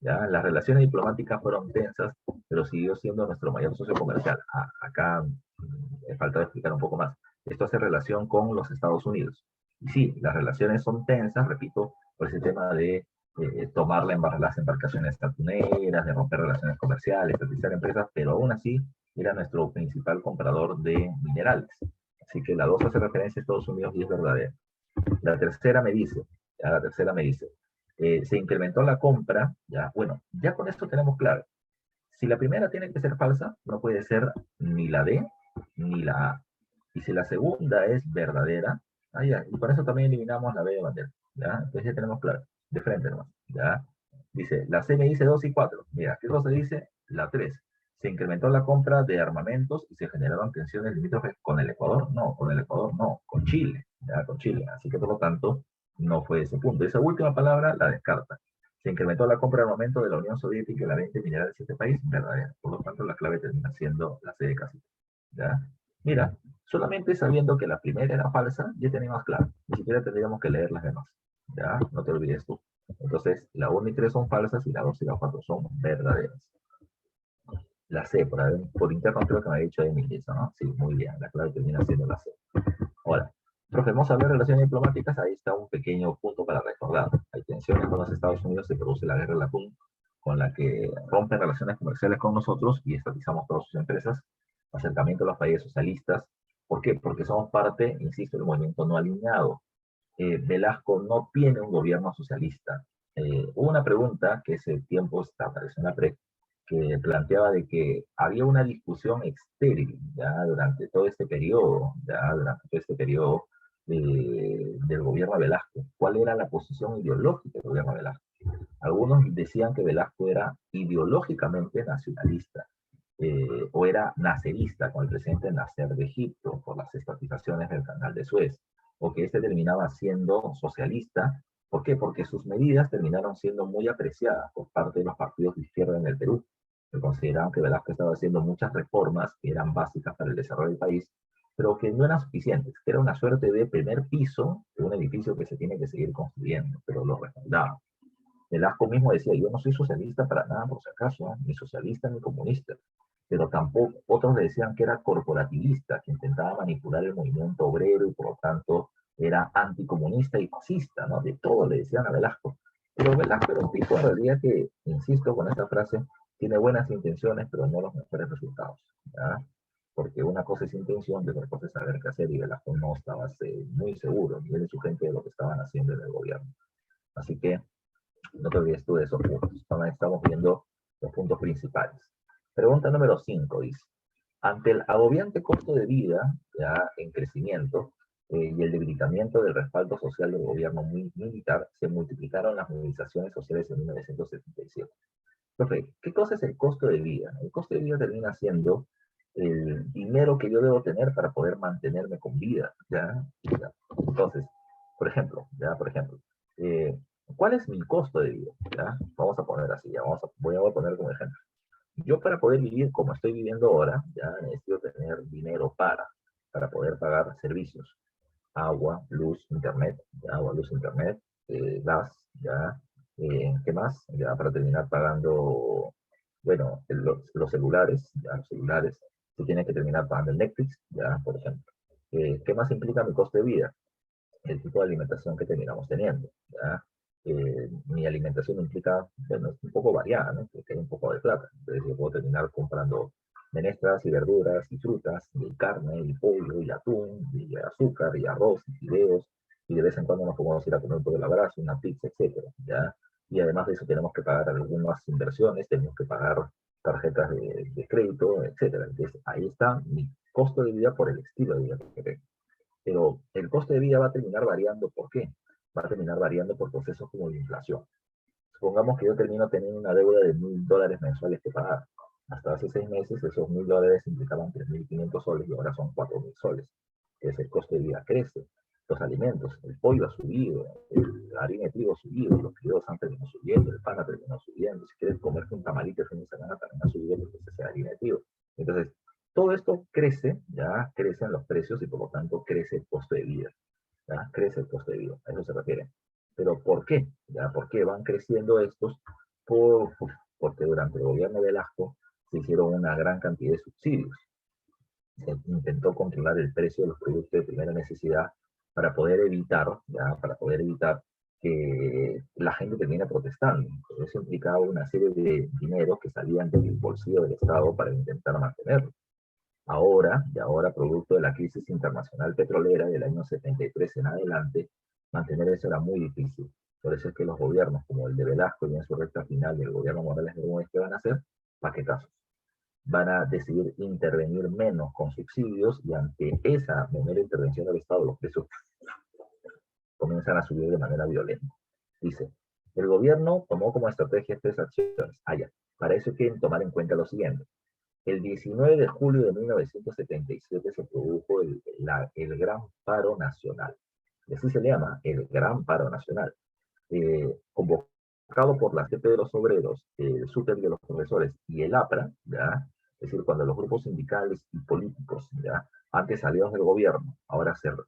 ¿Ya? Las relaciones diplomáticas fueron tensas, pero siguió siendo nuestro mayor socio comercial. Acá falta explicar un poco más. Esto hace relación con los Estados Unidos. Y sí, las relaciones son tensas, repito, por ese tema de tomar las embarcaciones atuneras, de romper relaciones comerciales, estatizar empresas, pero aún así era nuestro principal comprador de minerales. Así que la 2 hace referencia a Estados Unidos y es verdadera. La tercera me dice, se incrementó la compra, ya, bueno, ya con esto tenemos claro. Si la primera tiene que ser falsa, no puede ser ni la D ni la A. Y si la segunda es verdadera, ya, y con eso también eliminamos la B de bandera, ¿ya? Entonces ya tenemos claro, de frente nomás, ¿ya? Dice, la C me dice 2 y 4. Mira, ¿qué cosa dice? La 3. ¿Se incrementó la compra de armamentos y se generaron tensiones limítrofes con el Ecuador? No, con el Ecuador no, con Chile, ¿ya? Con Chile. Así que por lo tanto, no fue ese punto. Esa última palabra la descarta. Se incrementó la compra de armamento de la Unión Soviética y la venta mineral de este país, verdadera. Por lo tanto, la clave termina siendo la C de casita, ¿ya? Mira, solamente sabiendo que la primera era falsa, ya teníamos claro. Ni siquiera tendríamos que leer las demás, ¿ya? No te olvides tú. Entonces, la 1 y 3 son falsas y la 2 y la 4 son verdaderas. La C, por interno creo que me ha dicho Emily eso, ¿no? Sí, muy bien, la clave termina siendo la C. Ahora, profe, vamos a hablar de relaciones diplomáticas, ahí está un pequeño punto para recordar. Hay tensiones con los Estados Unidos, se produce la guerra del atún, con la que rompen relaciones comerciales con nosotros y estatizamos todas sus empresas, acercamiento a los países socialistas. ¿Por qué? Porque somos parte, insisto, del movimiento no alineado. Velasco no tiene un gobierno socialista. Hubo una pregunta que ese tiempo apareció en la PRE, que planteaba de que había una discusión estéril ya durante todo este periodo, del gobierno de Velasco. ¿Cuál era la posición ideológica del gobierno de Velasco? Algunos decían que Velasco era ideológicamente nacionalista, o era nacerista con el presidente Nasser de Egipto por las estatizaciones del Canal de Suez, o que este terminaba siendo socialista. ¿Por qué? Porque sus medidas terminaron siendo muy apreciadas por parte de los partidos de izquierda en el Perú, que consideraban que Velasco estaba haciendo muchas reformas que eran básicas para el desarrollo del país, pero que no eran suficientes, que era una suerte de primer piso de un edificio que se tiene que seguir construyendo, pero lo respaldaban. Velasco mismo decía, yo no soy socialista para nada, por si acaso, ni socialista ni comunista, pero tampoco, otros le decían que era corporativista, que intentaba manipular el movimiento obrero y por lo tanto era anticomunista y fascista, ¿no? De todo le decían a Velasco. Pero Velasco era un tipo en realidad que, insisto con esta frase, tiene buenas intenciones, pero no los mejores resultados, ¿ya? Porque una cosa es intención y otra cosa es saber qué hacer, y Velasco no estaba muy seguro, ni él y su gente, de lo que estaban haciendo en el gobierno. Así que no te olvides tú de esos puntos. Estamos viendo los puntos principales. Pregunta número 5 dice, ante el agobiante costo de vida ya en crecimiento y el debilitamiento del respaldo social del gobierno militar, se multiplicaron las movilizaciones sociales en 1977. Profe, ¿qué cosa es el costo de vida? El costo de vida termina siendo el dinero que yo debo tener para poder mantenerme con vida, ¿ya? ¿Ya? Entonces, por ejemplo, eh, ¿cuál es mi costo de vida? ¿Ya? Vamos a poner así, ya voy a poner como ejemplo. Yo para poder vivir como estoy viviendo ahora, ya necesito tener dinero para poder pagar servicios, agua, luz, internet, ¿ya? Agua, luz, internet, gas, ya, ¿qué más? Ya para terminar pagando, bueno, los celulares, ya los celulares, se tiene que terminar pagando el Netflix, ya, por ejemplo. ¿Qué más implica mi costo de vida? El tipo de alimentación que terminamos teniendo, ¿ya? Mi alimentación implica, bueno, es un poco variada, ¿no? Porque hay un poco de plata. Entonces yo puedo terminar comprando menestras y verduras y frutas, y carne, y pollo, y atún, y azúcar, y arroz, y fideos, y de vez en cuando nos podemos ir a comer un pollo al abrazo, una pizza, etcétera, ¿ya? Y además de eso tenemos que pagar algunas inversiones, tenemos que pagar tarjetas de crédito, etcétera. Entonces ahí está mi costo de vida por el estilo de vida que tengo. Pero el coste de vida va a terminar variando. ¿Por qué? Va a terminar variando por procesos como la inflación. Supongamos que yo termino teniendo una deuda de $1.000 mensuales que pagar. Hasta hace 6 meses esos $1.000 implicaban 3.500 soles y ahora son 4.000 soles. Entonces el coste de vida crece. Los alimentos, el pollo ha subido, la harina de trigo ha subido, los fideos han terminado subiendo, el pan ha terminado subiendo. Si quieres comerte un tamalito el fin de semana también ha subido porque es harina de trigo. Entonces, todo esto crece, ya crecen los precios y por lo tanto crece el costo de vida. ¿Ya? Crece el costo de vida, a eso se refiere. Pero ¿por qué? ¿Ya? ¿Por qué van creciendo estos? Porque durante el gobierno de Velasco se hicieron una gran cantidad de subsidios. Se intentó controlar el precio de los productos de primera necesidad para poder evitar que la gente termina protestando. Eso implicaba una serie de dinero que salían del bolsillo del Estado para intentar mantenerlo. Ahora, producto de la crisis internacional petrolera del año 73 en adelante, mantener eso era muy difícil. Por eso es que los gobiernos, como el de Velasco y en su recta final del gobierno Morales Bermúdez, ¿qué van a hacer? Paquetazos. Van a decidir intervenir menos con subsidios y ante esa menor intervención del Estado, los precios comienzan a subir de manera violenta. Dice, el gobierno tomó como estrategia tres acciones. Para eso quieren tomar en cuenta lo siguiente. El 19 de julio de 1977 se produjo el Gran Paro Nacional. Y así se le llama, el Gran Paro Nacional. Convocado por la CP de los Obreros, el SUTEP de los Profesores y el APRA, ¿ya? Es decir, cuando los grupos sindicales y políticos, ¿ya? Antes aliados del gobierno,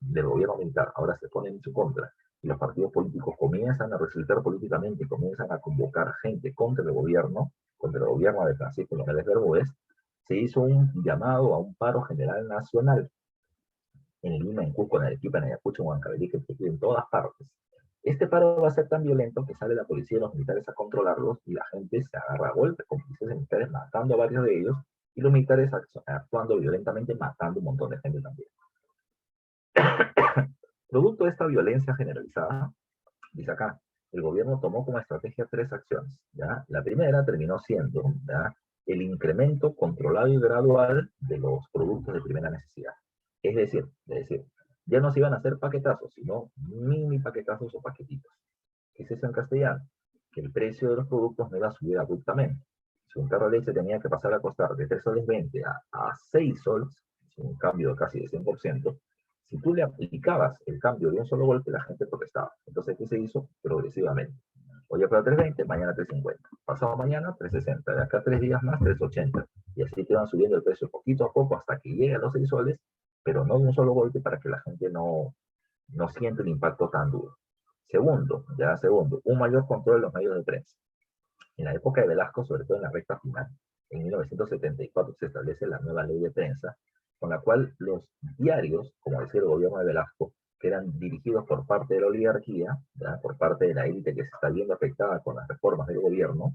del gobierno militar, ahora se ponen en su contra, y los partidos políticos comienzan a resultar políticamente y comienzan a convocar gente contra el gobierno de Francisco Morales Bermúdez, se hizo un llamado a un paro general nacional en Lima, en Cusco, en Arequipa, en Ayacucho, en Huancavelica, en todas partes. Este paro va a ser tan violento que sale la policía y los militares a controlarlos y la gente se agarra a golpes con policías y militares matando a varios de ellos y los militares actuando violentamente matando un montón de gente también. Producto de esta violencia generalizada, dice acá, el gobierno tomó como estrategia tres acciones. ¿ya? La primera terminó siendo ¿ya? el incremento controlado y gradual de los productos de primera necesidad. Es decir, ya no se iban a hacer paquetazos, sino mini paquetazos o paquetitos. ¿Qué es eso en castellano? Que el precio de los productos no iba a subir abruptamente. Si un carro de leche tenía que pasar a costar de 3 soles 20 a 6 soles, un cambio de casi de 100%, si tú le aplicabas el cambio de un solo golpe, la gente protestaba. Entonces, ¿qué se hizo? Progresivamente. Hoy para 3.20, mañana 3.50. Pasado mañana 3.60. De acá a 3 días más 3.80. Y así te van subiendo el precio poquito a poco hasta que llegue a los 6 soles, pero no de un solo golpe para que la gente no siente el impacto tan duro. Segundo, un mayor control de los medios de prensa. En la época de Velasco, sobre todo en la recta final, en 1974 se establece la nueva ley de prensa, con la cual los diarios, como decía el gobierno de Velasco, que eran dirigidos por parte de la oligarquía, ¿ya? Por parte de la élite que se está viendo afectada con las reformas del gobierno,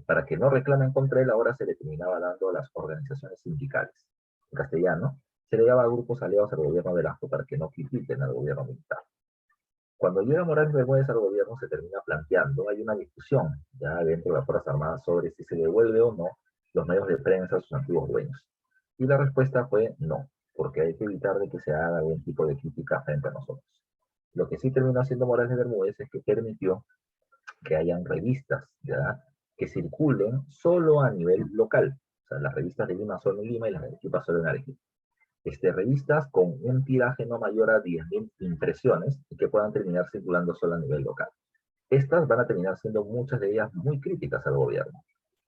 para que no reclamen contra él, ahora se le terminaba dando a las organizaciones sindicales. En castellano, se le daba a grupos aliados al gobierno de Velasco para que no critiquen al gobierno militar. Cuando llega Morales Bermúdez al gobierno se termina planteando, hay una discusión ya dentro de las Fuerzas Armadas sobre si se devuelve o no los medios de prensa a sus antiguos dueños. Y la respuesta fue no, porque hay que evitar de que se haga algún tipo de crítica frente a nosotros. Lo que sí terminó haciendo Morales Bermúdez es que permitió que hayan revistas ¿ya? Que circulen solo a nivel local. O sea, las revistas de Lima solo en Lima y las de Arequipa solo en Arequipa. Revistas con un tiraje no mayor a 10.000 impresiones y que puedan terminar circulando solo a nivel local. Estas van a terminar siendo muchas de ellas muy críticas al gobierno.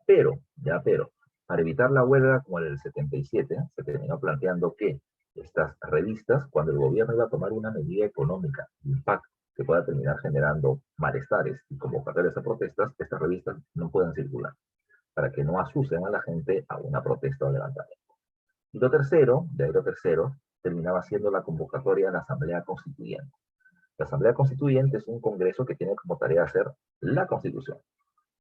Pero, para evitar la huelga como en el 77, se terminó planteando que estas revistas, cuando el gobierno iba a tomar una medida económica de impacto que pueda terminar generando malestares y convocatorias a protestas, estas revistas no puedan circular, para que no asusten a la gente a una protesta o levantamiento. Y lo tercero, terminaba siendo la convocatoria a la Asamblea Constituyente. La Asamblea Constituyente es un congreso que tiene como tarea hacer la Constitución.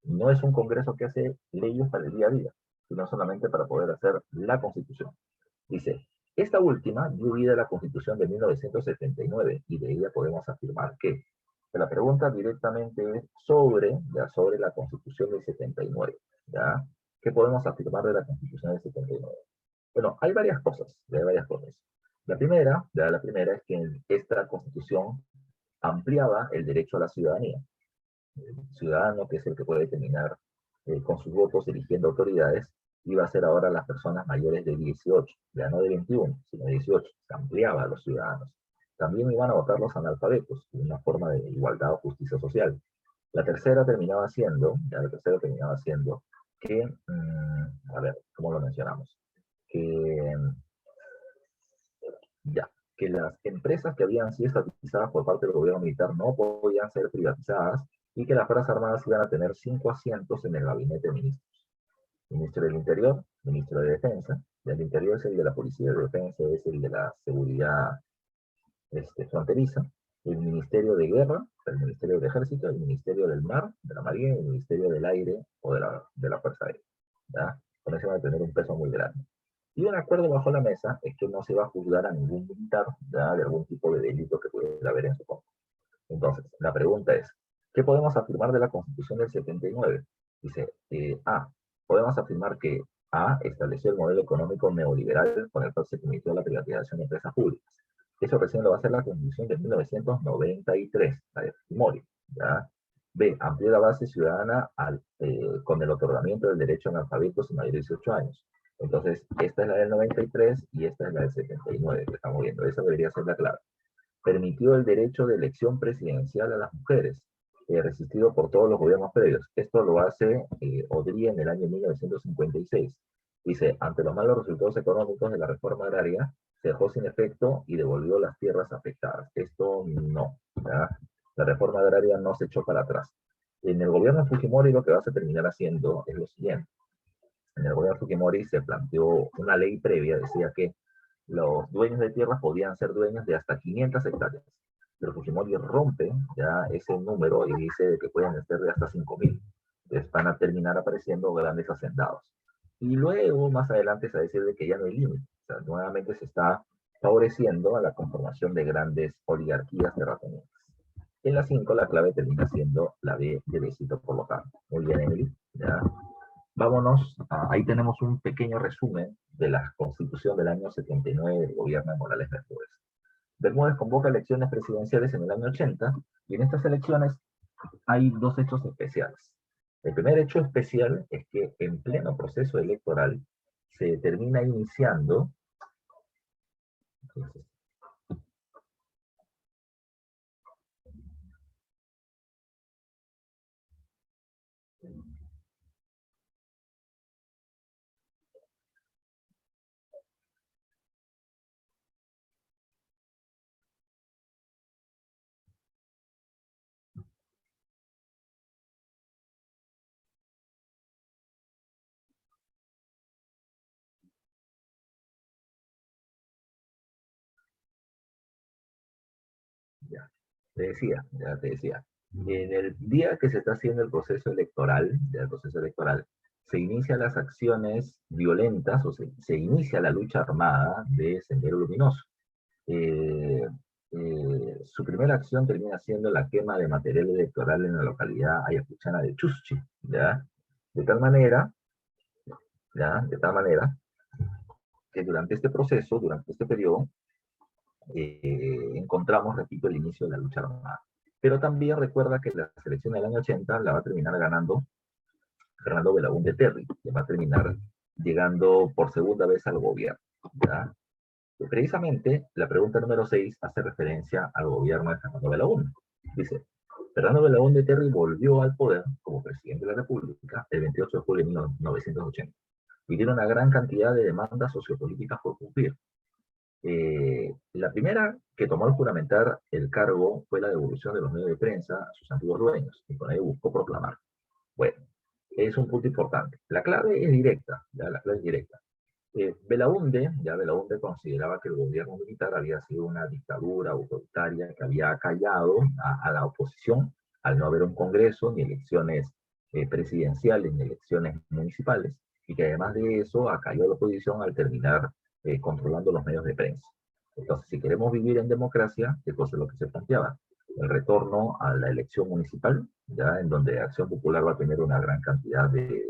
No es un congreso que hace leyes para el día a día, sino solamente para poder hacer la Constitución. Dice, esta última dio vida a la Constitución de 1979 y de ella podemos afirmar que la pregunta directamente es sobre la Constitución del 79. ¿ya? ¿Qué podemos afirmar de la Constitución del 79? Bueno, hay varias cosas. La primera es que esta Constitución ampliaba el derecho a la ciudadanía. El ciudadano, que es el que puede terminar con sus votos eligiendo autoridades, iba a ser ahora las personas mayores de 18, ya no de 21, sino de 18. Se ampliaba a los ciudadanos. También iban a votar los analfabetos, una forma de igualdad o justicia social. La tercera terminaba siendo que, a ver, ¿cómo lo mencionamos? Que que las empresas que habían sido estatizadas por parte del gobierno militar no podían ser privatizadas y que las Fuerzas Armadas iban a tener 5 asientos en el gabinete de ministros. Ministro del Interior, Ministro de Defensa, del Interior es el de la Policía, de Defensa es el de la Seguridad fronteriza, el Ministerio de Guerra, el Ministerio del Ejército, el Ministerio del Mar, de la Marina, y el Ministerio del Aire o de la Fuerza Aérea. ¿Ya? Con eso va a tener un peso muy grande. Y un acuerdo bajo la mesa es que no se va a juzgar a ningún militar, ¿ya?, de algún tipo de delito que pudiera haber en su contra. Entonces, la pregunta es, ¿qué podemos afirmar de la Constitución del 79? Dice, podemos afirmar que A, estableció el modelo económico neoliberal con el cual se permitió la privatización de empresas públicas. Eso recién lo va a hacer la Constitución de 1993, la de Fujimori, ¿ya? B, amplió la base ciudadana con el otorgamiento del derecho a analfabetos y mayores de 18 años. Entonces, esta es la del 93 y esta es la del 79 que estamos viendo. Esa debería ser la clave. Permitió el derecho de elección presidencial a las mujeres, resistido por todos los gobiernos previos. Esto lo hace Odría en el año 1956. Dice, ante los malos resultados económicos de la reforma agraria, se dejó sin efecto y devolvió las tierras afectadas. Esto no, ¿ya? La reforma agraria no se echó para atrás. En el gobierno Fujimori lo que va a terminar haciendo es lo siguiente. En el gobierno Fujimori se planteó una ley previa, decía que los dueños de tierras podían ser dueños de hasta 500 hectáreas. Pero Fujimori rompe ya ese número y dice que pueden ser de hasta 5.000. Entonces van a terminar apareciendo grandes hacendados. Y luego, más adelante, se va a decir de que ya no hay límite. O sea, nuevamente se está favoreciendo a la conformación de grandes oligarquías terratenientes. En la 5, la clave termina siendo la B de besito por lo tanto. Muy bien, Emily. ¿Ya? Vámonos, ahí tenemos un pequeño resumen de la Constitución del año 79 del gobierno de Morales Bermúdez. Bermúdez convoca elecciones presidenciales en el año 80 y en estas elecciones hay dos hechos especiales. El primer hecho especial es que en pleno proceso electoral se termina iniciando, entonces, ya te decía, en el día que se está haciendo el proceso electoral, se inician las acciones violentas, o se inicia la lucha armada de Sendero Luminoso. Eh, su primera acción termina siendo la quema de material electoral en la localidad ayacuchana de Chuschi, ¿ya? De tal manera, ¿ya? De tal manera que durante este proceso, durante este periodo, encontramos, repito, el inicio de la lucha armada. Pero también recuerda que la selección del año 80 la va a terminar ganando Fernando Belaúnde Terry, que va a terminar llegando por segunda vez al gobierno, ¿ya? Precisamente, la pregunta número 6 hace referencia al gobierno de Fernando Belaúnde. Dice, Fernando Belaúnde Terry volvió al poder como presidente de la República el 28 de julio de 1980 y tiene una gran cantidad de demandas sociopolíticas por cumplir. La primera que tomó al juramentar el cargo fue la devolución de los medios de prensa a sus antiguos dueños, y con ello buscó proclamar. Bueno, es un punto importante. La clave es directa, ¿ya? La clave es directa. Belaúnde consideraba que el gobierno militar había sido una dictadura autoritaria que había callado a la oposición al no haber un congreso, ni elecciones presidenciales, ni elecciones municipales, y que además de eso acalló a la oposición al terminar controlando los medios de prensa. Entonces, si queremos vivir en democracia, ¿qué cosa es lo que se planteaba? El retorno a la elección municipal, ya en donde Acción Popular va a tener una gran cantidad de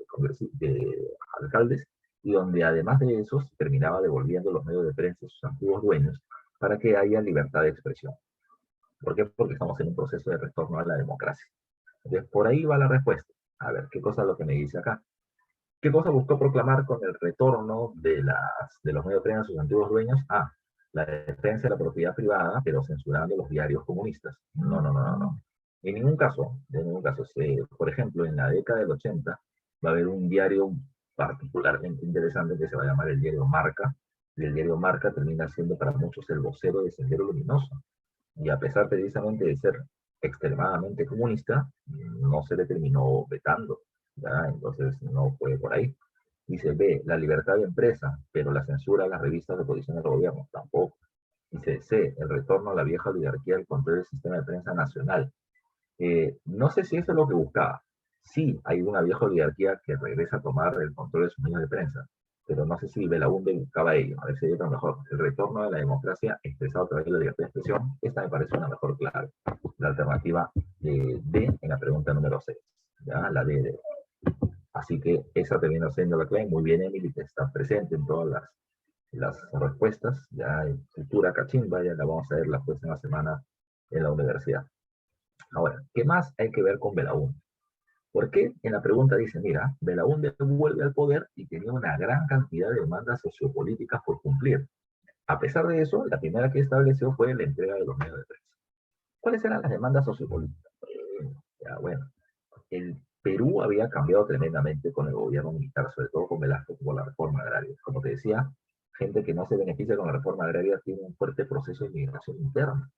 alcaldes, y donde además de eso se terminaba devolviendo los medios de prensa a sus antiguos dueños para que haya libertad de expresión. ¿Por qué? Porque estamos en un proceso de retorno a la democracia. Entonces, por ahí va la respuesta. A ver, ¿qué cosa es lo que me dice acá? ¿Qué cosa buscó proclamar con el retorno de los medios de prensa a sus antiguos dueños? La defensa de la propiedad privada, pero censurando los diarios comunistas. No, no, no, no, no. En ningún caso, en ningún caso. Por ejemplo, en la década del 80 va a haber un diario particularmente interesante que se va a llamar el diario Marca, y el diario Marca termina siendo para muchos el vocero de Sendero Luminoso. Y a pesar precisamente de ser extremadamente comunista, no se le terminó vetando, ¿ya? Entonces no fue por ahí. Dice, B, la libertad de empresa, pero la censura a las revistas de oposición al gobierno, tampoco. Dice C, el retorno a la vieja oligarquía del control del sistema de prensa nacional. No sé si eso es lo que buscaba. Sí, hay una vieja oligarquía que regresa a tomar el control de sus medios de prensa, pero no sé si Belaúnde buscaba ello. A ver si hay otra mejor. El retorno de la democracia expresado a través de la libertad de expresión. Esta me parece una mejor clave. La alternativa D en la pregunta número 6. ¿Ya? La D de. Así que esa termina siendo la clave. Muy bien, Emily, que está presente en todas las respuestas. Ya en cultura cachimba, ya la vamos a ver la próxima semana en la universidad. Ahora, ¿qué más hay que ver con Belaúnde? Porque en la pregunta dice, mira, Belaúnde vuelve al poder y tenía una gran cantidad de demandas sociopolíticas por cumplir. A pesar de eso, la primera que estableció fue la entrega de los medios de prensa. ¿Cuáles eran las demandas sociopolíticas? Ya, bueno, el Perú había cambiado tremendamente con el gobierno militar, sobre todo con Velasco, por la reforma agraria. Como te decía, gente que no se beneficia con la reforma agraria tiene un fuerte proceso de migración interna.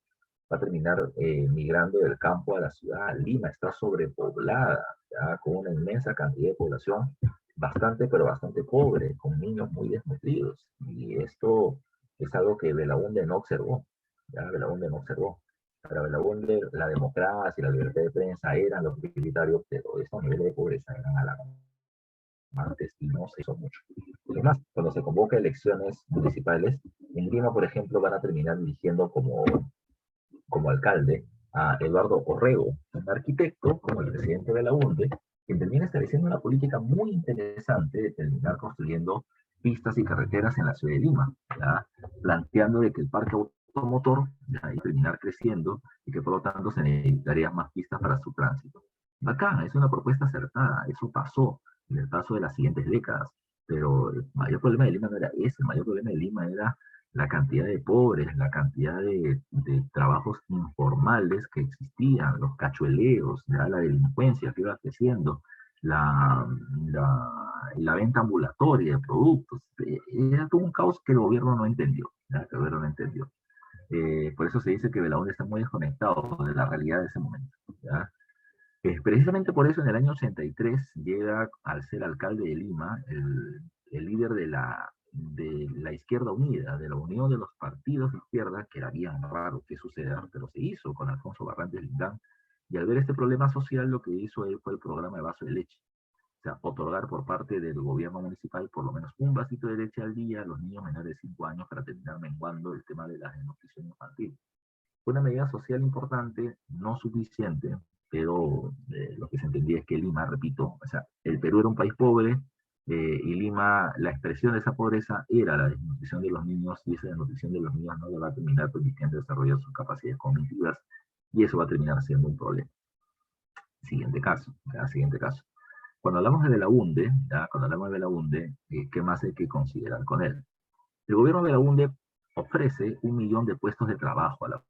Va a terminar migrando del campo a la ciudad. Lima está sobrepoblada, ¿ya? Con una inmensa cantidad de población, bastante, pero bastante pobre, con niños muy desnutridos. Y esto es algo que Belaúnde no observó. ¿Ya? Belaúnde no observó. Para Belaúnde, la democracia y la libertad de prensa eran los prioritarios, pero estos niveles de pobreza eran alarmantes y no se hizo mucho. Además, cuando se convoca elecciones municipales, en Lima, por ejemplo, van a terminar eligiendo como alcalde a Eduardo Orrego, un arquitecto como el presidente de la UNDE, quien termina estableciendo una política muy interesante de terminar construyendo pistas y carreteras en la ciudad de Lima, ¿ya? Planteando de que el parque automotor ya, y terminar creciendo y que por lo tanto se necesitarían más pistas para su tránsito. Bacán, es una propuesta acertada, eso pasó en el paso de las siguientes décadas, pero el mayor problema de Lima no era ese, el mayor problema de Lima era la cantidad de pobres, la cantidad de trabajos informales que existían, los cachueleos, ¿ya? La delincuencia que iba creciendo, la, la, la venta ambulatoria de productos. Era todo un caos que el gobierno no entendió. ¿Ya? Que el gobierno no entendió. Por eso se dice que Belaúnde está muy desconectado de la realidad de ese momento. ¿Ya? Precisamente por eso en el año 83 llega al ser alcalde de Lima el líder de la Izquierda Unida, de la unión de los partidos de izquierda, que era bien raro que suceda, pero se hizo con Alfonso Barrantes Lindán, y al ver este problema social lo que hizo él fue el programa de vaso de leche, o sea, otorgar por parte del gobierno municipal por lo menos un vasito de leche al día a los niños menores de 5 años para terminar menguando el tema de la desnutrición infantil. Fue una medida social importante, no suficiente, pero lo que se entendía es que Lima, repito, o sea, el Perú era un país pobre y Lima, la expresión de esa pobreza era la desnutrición de los niños y esa desnutrición de los niños no le va a terminar permitiendo desarrollar sus capacidades cognitivas y eso va a terminar siendo un problema. Siguiente caso, ya, siguiente caso. Cuando hablamos de Belaúnde, ya, cuando hablamos de Belaúnde, ¿qué más hay que considerar con él? El gobierno de Belaúnde ofrece 1 millón de puestos de trabajo a la,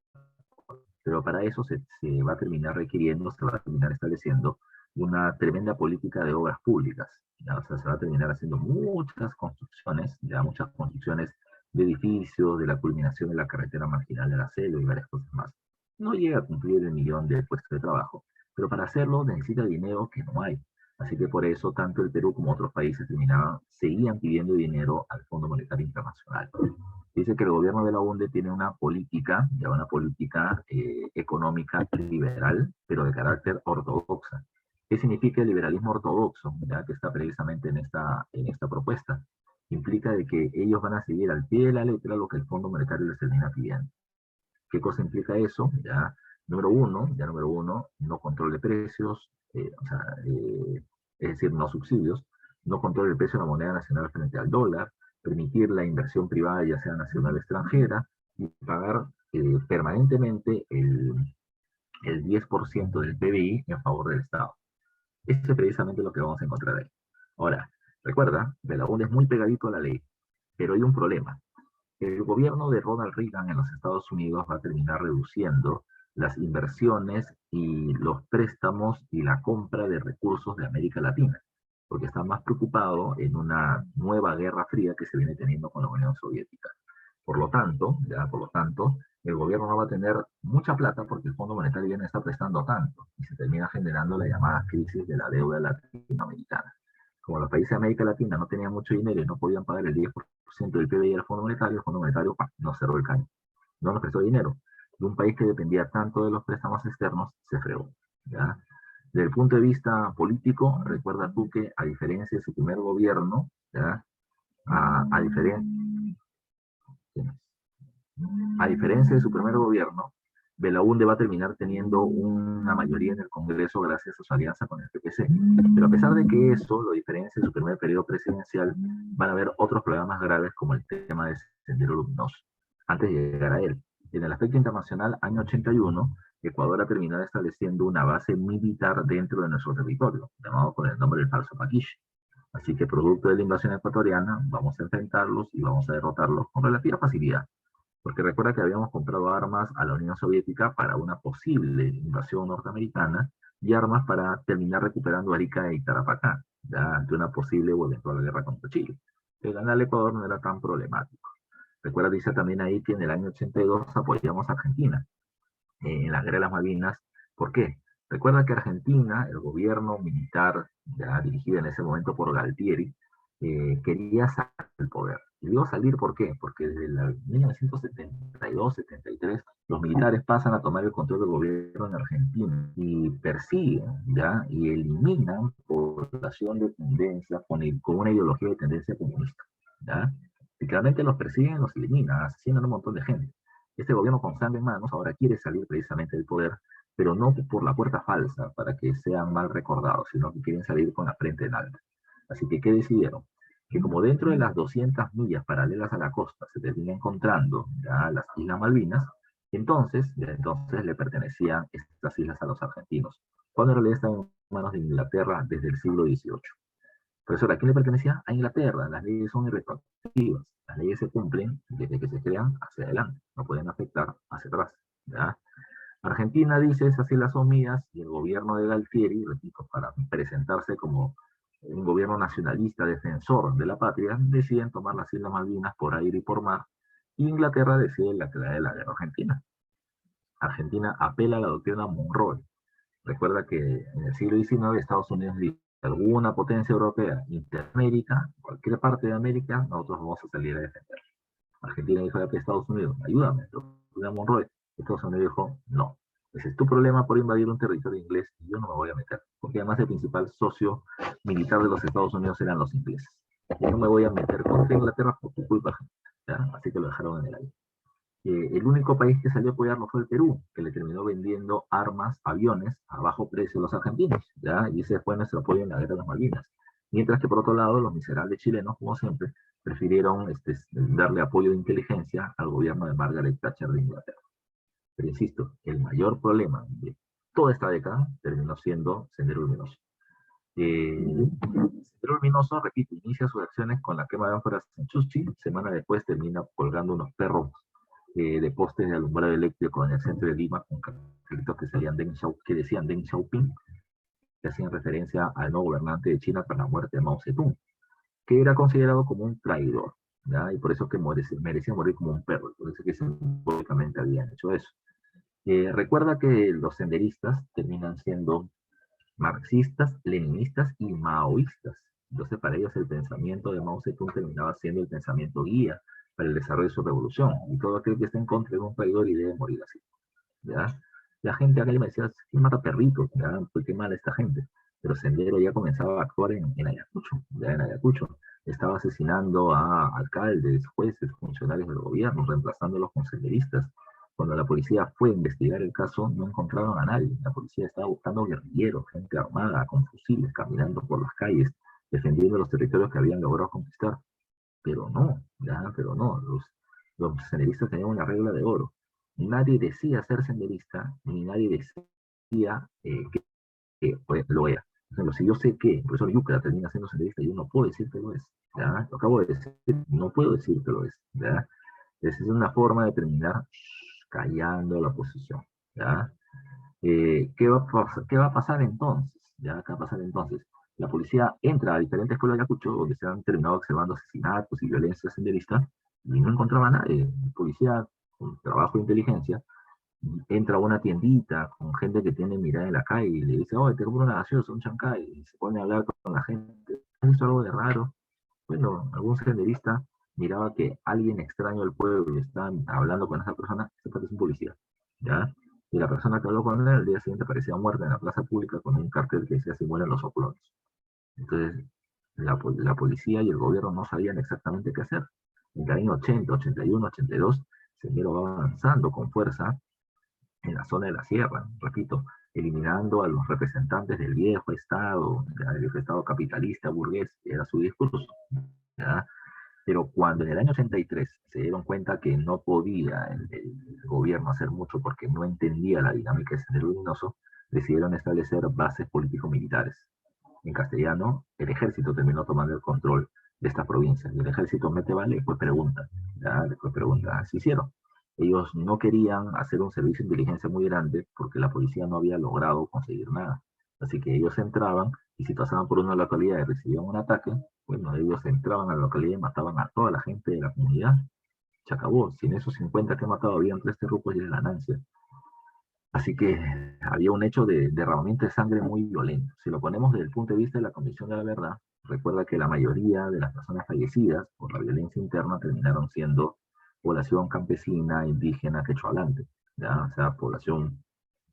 pero para eso se va a terminar requiriendo, se va a terminar estableciendo una tremenda política de obras públicas. ¿Ya? O sea, se va a terminar haciendo muchas construcciones, ya muchas construcciones de edificios, de la culminación de la carretera marginal de la selva y varias cosas más. No llega a cumplir el 1 millón de puestos de trabajo, pero para hacerlo necesita dinero que no hay. Así que por eso tanto el Perú como otros países seguían pidiendo dinero al Fondo Monetario Internacional. Dice que el gobierno de la UNDE tiene una política, ya una política económica liberal, pero de carácter ortodoxa. ¿Qué significa el liberalismo ortodoxo? Ya que está precisamente en esta propuesta. Implica de que ellos van a seguir al pie de la letra lo que el Fondo Monetario les termina pidiendo. ¿Qué cosa implica eso? Ya número uno, no control de precios, o sea, es decir, no subsidios, no control del precio de la moneda nacional frente al dólar, permitir la inversión privada, ya sea nacional o extranjera, y pagar permanentemente el 10% del PBI en favor del Estado. Eso es precisamente lo que vamos a encontrar ahí. Ahora, recuerda, Belaúnde es muy pegadito a la ley, pero hay un problema. El gobierno de Ronald Reagan en los Estados Unidos va a terminar reduciendo las inversiones y los préstamos y la compra de recursos de América Latina, porque está más preocupado en una nueva guerra fría que se viene teniendo con la Unión Soviética. Por lo tanto, el gobierno no va a tener mucha plata porque el Fondo Monetario ya no está prestando tanto y se termina generando la llamada crisis de la deuda latinoamericana. Como los países de América Latina no tenían mucho dinero y no podían pagar el 10% del PBI al Fondo Monetario, el Fondo Monetario nos cerró el caño. no nos prestó dinero. Y un país que dependía tanto de los préstamos externos se fregó, ¿ya? Desde el punto de vista político, recuerda tú que a diferencia de su primer gobierno, ¿ya? A diferencia A diferencia de su primer gobierno, Belaúnde va a terminar teniendo una mayoría en el Congreso gracias a su alianza con el PPC. Pero a pesar de que eso lo diferencia de su primer periodo presidencial, van a haber otros problemas más graves como el tema de Sendero Luminoso. Antes de llegar a él, en el aspecto internacional, año 81, Ecuador ha terminado estableciendo una base militar dentro de nuestro territorio, llamado con el nombre del falso Paquish. Así que producto de la invasión ecuatoriana, vamos a enfrentarlos y vamos a derrotarlos con relativa facilidad. Porque recuerda que habíamos comprado armas a la Unión Soviética para una posible invasión norteamericana y armas para terminar recuperando Arica y Tarapacá, ya ante una posible o eventual guerra contra Chile. El ganar al Ecuador no era tan problemático. Recuerda, dice también ahí que en el año 82 apoyamos a Argentina en la guerra de las Malvinas. ¿Por qué? Recuerda que Argentina, el gobierno militar, ya dirigido en ese momento por Galtieri, quería salir del poder. Y digo salir, ¿por qué? Porque desde el 1972-73 los militares pasan a tomar el control del gobierno en Argentina y persiguen, ¿ya? Y eliminan población de tendencia con una ideología de tendencia comunista, ¿ya? Y claramente los persiguen, los eliminan, asesinan a un montón de gente. Este gobierno con sangre en manos ahora quiere salir precisamente del poder, pero no por la puerta falsa para que sean mal recordados, sino que quieren salir con la frente en alto. Así que, ¿qué decidieron? Que como dentro de las 200 millas paralelas a la costa se termina encontrando ya las Islas Malvinas, entonces le pertenecían estas islas a los argentinos, cuando en realidad estaban en manos de Inglaterra desde el siglo XVIII. Profesor, ¿a quién le pertenecía? A Inglaterra. Las leyes son irretroactivas. Las leyes se cumplen desde que se crean hacia adelante. No pueden afectar hacia atrás. ¿Ya? Argentina dice, esas islas son mías, y el gobierno de Galtieri, repito, para presentarse como un gobierno nacionalista, defensor de la patria, deciden tomar las Islas Malvinas por aire y por mar, y Inglaterra decide la creación de la guerra argentina. Argentina apela a la doctrina Monroe. Recuerda que en el siglo XIX Estados Unidos dice, alguna potencia europea, Interamérica, cualquier parte de América, nosotros vamos a salir a defender. Argentina dijo a Estados Unidos, ayúdame, doctrina Monroe. Estados Unidos dijo, no. Ese es tu problema por invadir un territorio inglés y yo no me voy a meter. Porque además el principal socio militar de los Estados Unidos eran los ingleses. Yo no me voy a meter contra Inglaterra por tu culpa. ¿Ya? Así que lo dejaron en el aire. El único país que salió a apoyarlo fue el Perú, que le terminó vendiendo armas, aviones, a bajo precio a los argentinos, ¿ya? Y ese fue nuestro apoyo en la guerra de las Malvinas. Mientras que por otro lado, los miserables chilenos, como siempre, prefirieron darle apoyo de inteligencia al gobierno de Margaret Thatcher de Inglaterra. Pero insisto, el mayor problema de toda esta década terminó siendo Sendero Luminoso. Sendero Luminoso, repito, inicia sus acciones con la quema de ánforas en Chuschi, semana después termina colgando unos perros de postes de alumbrado eléctrico en el centro de Lima con cartelitos que decían Deng Xiaoping, que hacían referencia al nuevo gobernante de China tras la muerte de Mao Zedong, que era considerado como un traidor, ¿ya? Y por eso que merecía morir como un perro, por eso que simbólicamente habían hecho eso. Recuerda que los senderistas terminan siendo marxistas, leninistas y maoístas. Entonces, para ellos el pensamiento de Mao Zedong terminaba siendo el pensamiento guía para el desarrollo de su revolución. Y todo aquel que esté en contra de un traidor y debe morir así. ¿Ya? La gente acá me decía, ¿quién mata perritos? ¿Ya? Pues qué mal esta gente. Pero Sendero ya comenzaba a actuar en Ayacucho. Ya en Ayacucho estaba asesinando a alcaldes, jueces, funcionarios del gobierno, reemplazándolos con senderistas. Cuando la policía fue a investigar el caso, no encontraron a nadie. La policía estaba buscando guerrilleros, gente armada, con fusiles, caminando por las calles, defendiendo los territorios que habían logrado conquistar. Pero no, ya, pero no. Los senderistas tenían una regla de oro. Nadie decía ser senderista, ni nadie decía que lo era. Por ejemplo, si yo sé que el profesor Yucra termina siendo senderista, yo no puedo decir que lo es. ¿Ya? Lo acabo de decir, no puedo decir que lo es. ¿Ya? Esa es una forma de terminar callando la oposición. ¿Ya? ¿Qué va a pasar entonces? ¿Ya? ¿Qué va a pasar entonces? La policía entra a diferentes pueblos de Ayacucho donde se han terminado observando asesinatos y violencia senderista y no encontraba a nadie. La policía, con trabajo de inteligencia, entra a una tiendita con gente que tiene mirada en la calle y le dice, oh, te compro una gaseosa, un chancay, y se pone a hablar con la gente. ¿Has visto algo de raro? Bueno, algún senderista miraba que alguien extraño al pueblo estaba hablando con esa persona, ese pata es un policía, ¿ya? Y la persona que habló con él al día siguiente parecía muerta en la plaza pública con un cartel que decía: "Se mueren los opolones". Entonces, la policía y el gobierno no sabían exactamente qué hacer. En el año 80, 81, 82, Sendero va avanzando con fuerza en la zona de la sierra, repito, eliminando a los representantes del viejo Estado, el viejo Estado capitalista, burgués, que era su discurso, ¿ya? Pero cuando en el año 83 se dieron cuenta que no podía el gobierno hacer mucho porque no entendía la dinámica de Sendero Luminoso, decidieron establecer bases político-militares. En castellano, el ejército terminó tomando el control de estas provincias. Y el ejército mete vale, pues pregunta. ¿Ya? Después pregunta, así hicieron. Ellos no querían hacer un servicio de inteligencia muy grande porque la policía no había logrado conseguir nada. Así que ellos entraban y si pasaban por una localidad y recibían un ataque, bueno, ellos entraban a la localidad y mataban a toda la gente de la comunidad. Se acabó. Si en esos 50 que han matado habían 3 terrucos y de ganancia. Así que había un hecho de derramamiento de sangre muy violento. Si lo ponemos desde el punto de vista de la Comisión de la Verdad, recuerda que la mayoría de las personas fallecidas por la violencia interna terminaron siendo población campesina, indígena, quechohablante, ¿ya? O sea, población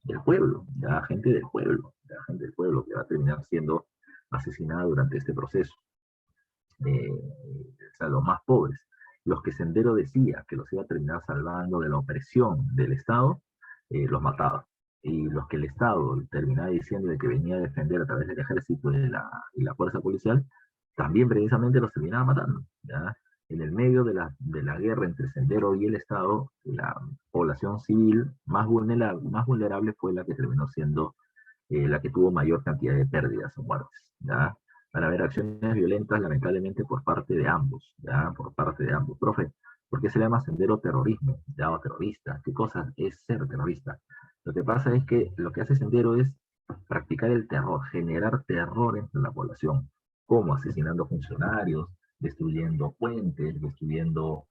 del pueblo, ya gente del pueblo, ya gente del pueblo que va a terminar siendo asesinada durante este proceso. O sea, los más pobres, los que Sendero decía que los iba a terminar salvando de la opresión del Estado, los mataba. Y los que el Estado terminaba diciendo de que venía a defender a través del ejército y la fuerza policial, también precisamente los terminaba matando. ¿Ya? En el medio de la guerra entre Sendero y el Estado, la población civil más vulnerable fue la que terminó siendo la que tuvo mayor cantidad de pérdidas o muertes. ¿Ya? Para haber acciones violentas, lamentablemente, por parte de ambos, ¿ya? Por parte de ambos. Profe, ¿por qué se le llama Sendero terrorismo? ¿Ya? O terrorista. ¿Qué cosa es ser terrorista? Lo que pasa es que lo que hace Sendero es practicar el terror, generar terror entre la población, como asesinando funcionarios, destruyendo puentes, destruyendo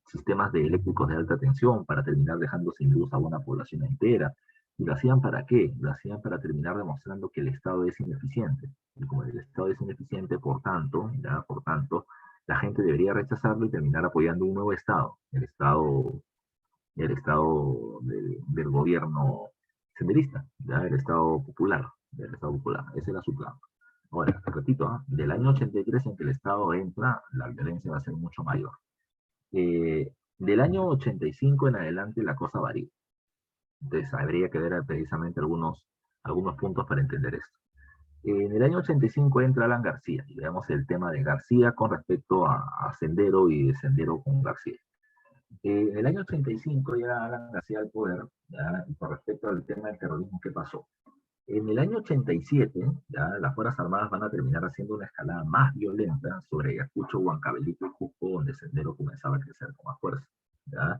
sistemas de eléctricos de alta tensión para terminar dejando sin luz a una población entera. ¿Y lo hacían para qué? Lo hacían para terminar demostrando que el Estado es ineficiente. Y como el Estado es ineficiente, por tanto, ya, por tanto, la gente debería rechazarlo y terminar apoyando un nuevo Estado, el Estado del gobierno senderista, ya, el Estado popular, el Estado popular. Ese era su plan. Ahora, repito, del año 83 en que el Estado entra, la violencia va a ser mucho mayor. Del año 85 en adelante la cosa varía. Entonces habría que ver precisamente algunos puntos para entender esto. En el año 85 entra Alan García y veamos el tema de García con respecto a Sendero y de Sendero con García. En el año 85 llega Alan García al poder, ¿ya? Con respecto al tema del terrorismo, ¿qué pasó? En el año 87, ya las Fuerzas Armadas van a terminar haciendo una escalada más violenta sobre Ayacucho, Huancavelica y Cusco, donde Sendero comenzaba a crecer con más fuerza. ¿Ya?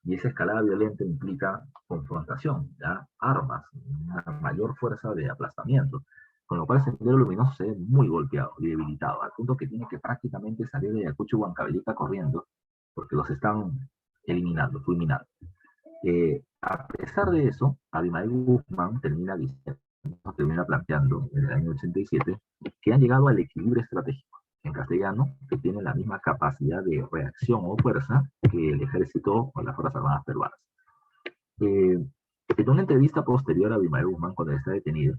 Y esa escalada violenta implica confrontación, ¿ya? Armas, una mayor fuerza de aplastamiento, con lo cual Sendero Luminoso se ve muy golpeado y debilitado, al punto que tiene que prácticamente salir de Ayacucho y Huancavelica corriendo, porque los están eliminando, fulminando. A pesar de eso, Abimael Guzmán termina planteando en el año 87 que han llegado al equilibrio estratégico, en castellano, que tienen la misma capacidad de reacción o fuerza que el ejército o las Fuerzas Armadas peruanas. En una entrevista posterior a Abimael Guzmán, cuando está detenido,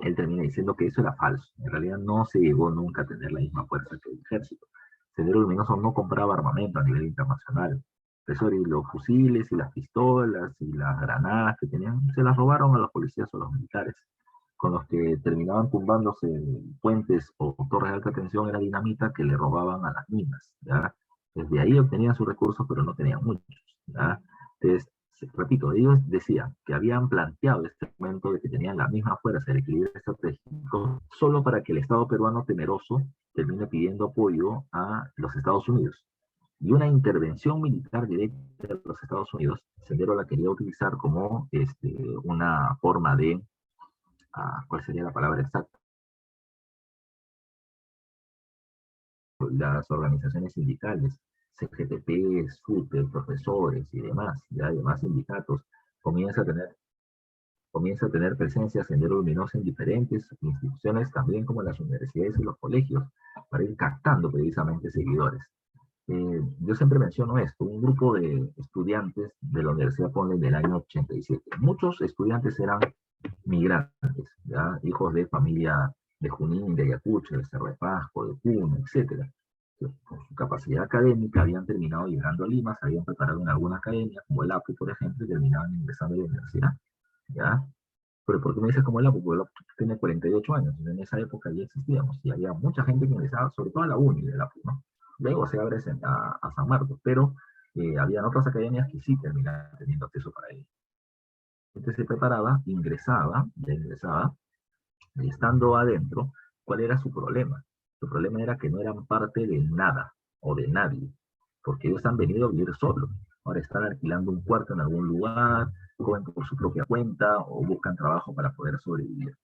él termina diciendo que eso era falso. En realidad no se llegó nunca a tener la misma fuerza que el ejército. Sendero Luminoso no compraba armamento a nivel internacional. Eso, y los fusiles y las pistolas y las granadas que tenían, se las robaron a los policías o a los militares. Con los que terminaban tumbándose puentes o torres de alta tensión era dinamita que le robaban a las minas. ¿Ya? Desde ahí obtenían sus recursos, pero no tenían muchos. ¿Ya? Entonces, repito, ellos decían que habían planteado este momento de que tenían la misma fuerza, el equilibrio estratégico, solo para que el Estado peruano temeroso termine pidiendo apoyo a los Estados Unidos. Y una intervención militar directa de los Estados Unidos, Sendero la quería utilizar como una forma de, ¿cuál sería la palabra exacta? Las organizaciones sindicales, CGTP, SUTE, profesores y demás, ya demás sindicatos, comienza a tener Comienza a tener presencia Sendero Luminoso en diferentes instituciones, también como las universidades y los colegios, para ir captando precisamente seguidores. Yo siempre menciono esto, un grupo de estudiantes de la Universidad Ponle del año 87. Muchos estudiantes eran migrantes, ¿ya? Hijos de familia de Junín, de Ayacucho, de Cerro de Pasco, de Puno, etcétera. Con su capacidad académica habían terminado llegando a Lima, se habían preparado en alguna academia, como el APU, por ejemplo, y terminaban ingresando a la universidad, ¿ya? Pero ¿por qué me dices como el APU? Porque el APU tiene 48 años, y en esa época ya existíamos, y había mucha gente que ingresaba, sobre todo a la UNI del APU, ¿no? Luego se abre a San Marcos, pero habían otras academias que sí terminaban teniendo acceso para ello. Entonces se preparaba, ingresaba, ya ingresaba, y estando adentro, ¿cuál era su problema? Su problema era que no eran parte de nada o de nadie, porque ellos han venido a vivir solos. Ahora están alquilando un cuarto en algún lugar, comen por su propia cuenta o buscan trabajo para poder sobrevivir.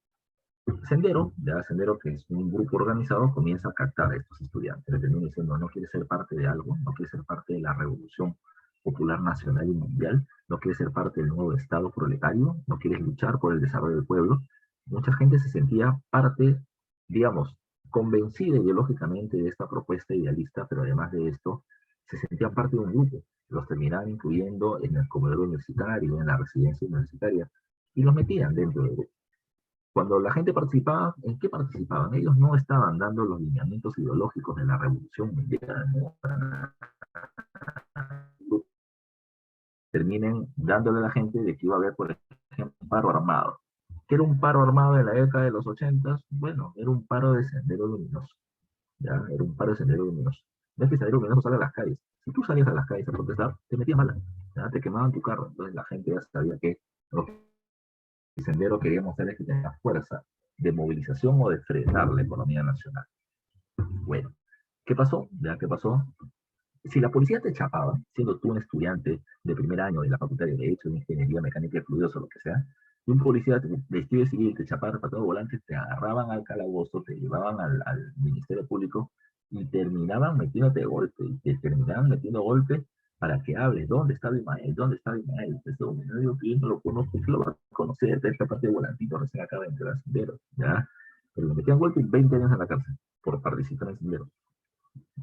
Sendero, ya Sendero, que es un grupo organizado, comienza a captar a estos estudiantes. Les termina diciendo, no quiere ser parte de algo, no quiere ser parte de la revolución popular nacional y mundial, no quiere ser parte del nuevo Estado proletario, no quiere luchar por el desarrollo del pueblo. Mucha gente se sentía parte, digamos, convencida ideológicamente de esta propuesta idealista, pero además de esto, se sentían parte de un grupo. Los terminaban incluyendo en el comedor universitario, en la residencia universitaria, y los metían dentro del grupo. Cuando la gente participaba, ¿en qué participaban? Ellos no estaban dando los lineamientos ideológicos de la revolución mundial, ¿no? Terminen dándole a la gente de que iba a haber, por ejemplo, un paro armado. ¿Qué era un paro armado en la década de los 80? Bueno, era un paro de Sendero Luminoso. ¿Ya? Era un paro de Sendero Luminoso. No es que Sendero Luminoso salga a las calles. Si tú salías a las calles a protestar, te metían bala, ¿ya? Te quemaban tu carro. Entonces la gente ya sabía que lo que el Sendero quería mostrar es que tenía fuerza de movilización o de frenar la economía nacional. Bueno, ¿qué pasó? ¿Ya qué pasó? Si la policía te chapaba, siendo tú un estudiante de primer año de la Facultad de Derecho, de Ingeniería Mecánica de Fluidos o lo que sea, y un policía de estilo civil te chapaba para todo volante, te agarraban al calabozo, te llevaban al Ministerio Público y terminaban metiéndote golpe, y te terminaban metiendo golpe para que hables, ¿dónde está Abimael? ¿Dónde está Abimael? Este hombre, no digo que yo no lo conozco, que lo va a conocer de esta parte de volantito, recién acaba de entrar al sendero, ¿ya? Pero le metían golpe y 20 años en la cárcel por participar en el sendero,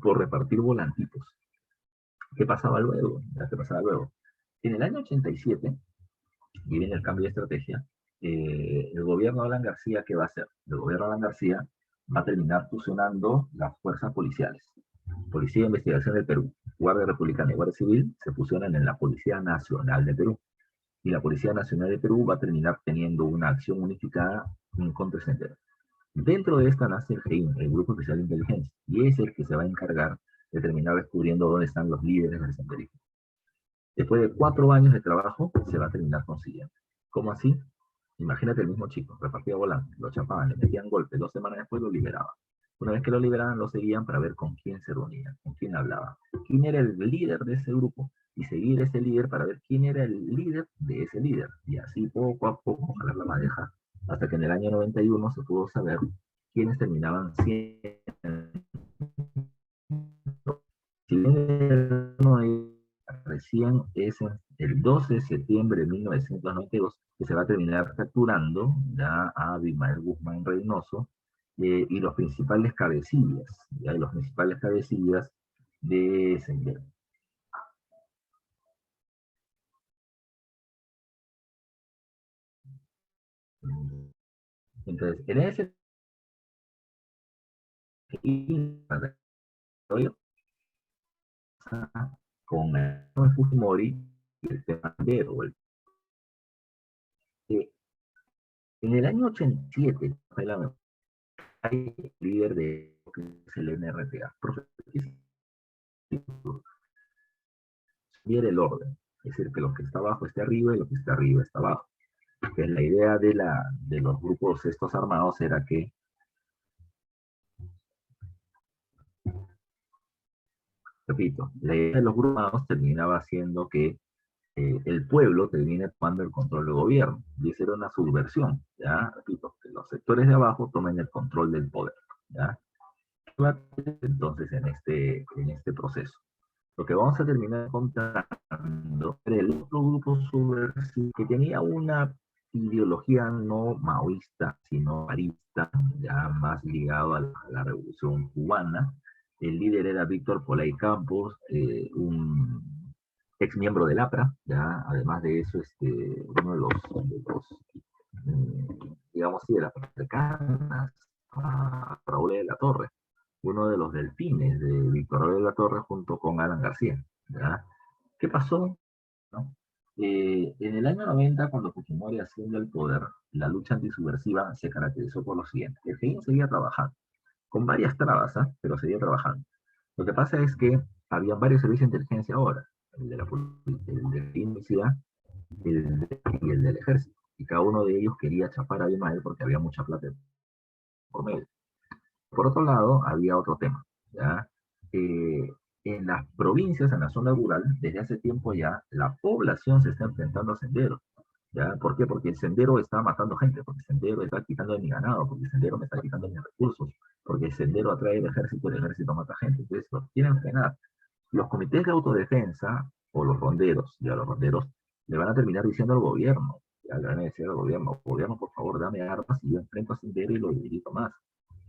por repartir volantitos. ¿Qué pasaba luego? ¿Qué pasaba luego? En el año 87, y viene el cambio de estrategia, el gobierno de Alan García, ¿qué va a hacer? El gobierno de Alan García va a terminar fusionando las fuerzas policiales. Policía de Investigación del Perú, Guardia Republicana y Guardia Civil se fusionan en la Policía Nacional de Perú. Y la Policía Nacional de Perú va a terminar teniendo una acción unificada en contra de Sendero. Dentro de esta nace el GEIN, el Grupo Especial de Inteligencia, y es el que se va a encargar de terminar descubriendo dónde están los líderes del senderismo. Después de 4 años de trabajo, se va a terminar consiguiendo. ¿Cómo así? Imagínate el mismo chico, repartía volantes, lo chapaban, le metían golpes, 2 semanas después lo liberaban. Una vez que lo liberaban, lo seguían para ver con quién se reunían, con quién hablaban, quién era el líder de ese grupo, y seguir ese líder para ver quién era el líder de ese líder. Y así poco a poco jalar la madeja, hasta que en el año 91 se pudo saber quiénes terminaban siendo. Si bien no hay, recién es el 12 de septiembre de 1992 que se va a terminar capturando ya a Abimael Guzmán Reynoso y los principales cabecillas, ya los principales cabecillas de Sendero. Entonces, en ese con el Fujimori y el Sendero. En el año 87, hay líder de lo que es el NRTA, el orden, es decir, que lo que está abajo esté arriba y lo que está arriba está abajo. Que la idea de los grupos estos armados era que, repito, la idea de los grupos armados terminaba siendo que el pueblo termine tomando el control del gobierno, y esa era una subversión, ¿ya? Repito, que los sectores de abajo tomen el control del poder, ¿ya? Entonces, en este proceso. Lo que vamos a terminar contando era el otro grupo subversivo que tenía una ideología no maoísta, sino marista, ya más ligado a la revolución cubana. El líder era Víctor Polay Campos, un ex miembro del APRA, ya, además de eso, uno digamos así, de las africanas, a Raúl de la Torre, uno de los delfines de Víctor Raúl de la Torre junto con Alan García. ¿Ya? ¿Qué pasó? ¿No? En el año 90, cuando Fujimori asciende al poder, la lucha antisubversiva se caracterizó por lo siguiente. El GIN seguía trabajando, con varias trabas, ¿eh? Pero seguía trabajando. Lo que pasa es que había varios servicios de inteligencia ahora, el de la el de la policía y el del ejército. Y cada uno de ellos quería chapar a Abimael porque había mucha plata por medio. Por otro lado, había otro tema, ¿ya? Eh, en las provincias, en la zona rural, desde hace tiempo ya, la población se está enfrentando a Sendero. ¿Ya? ¿Por qué? Porque el Sendero está matando gente, porque el Sendero está quitando de mi ganado, porque el Sendero me está quitando de mis recursos, porque el Sendero atrae el ejército mata gente. Entonces, lo quieren frenar. Los comités de autodefensa, o los ronderos, ya los ronderos, le van a terminar diciendo al gobierno, ya le van a decir al gobierno, por favor, dame armas y yo enfrento a Sendero y lo debilito más.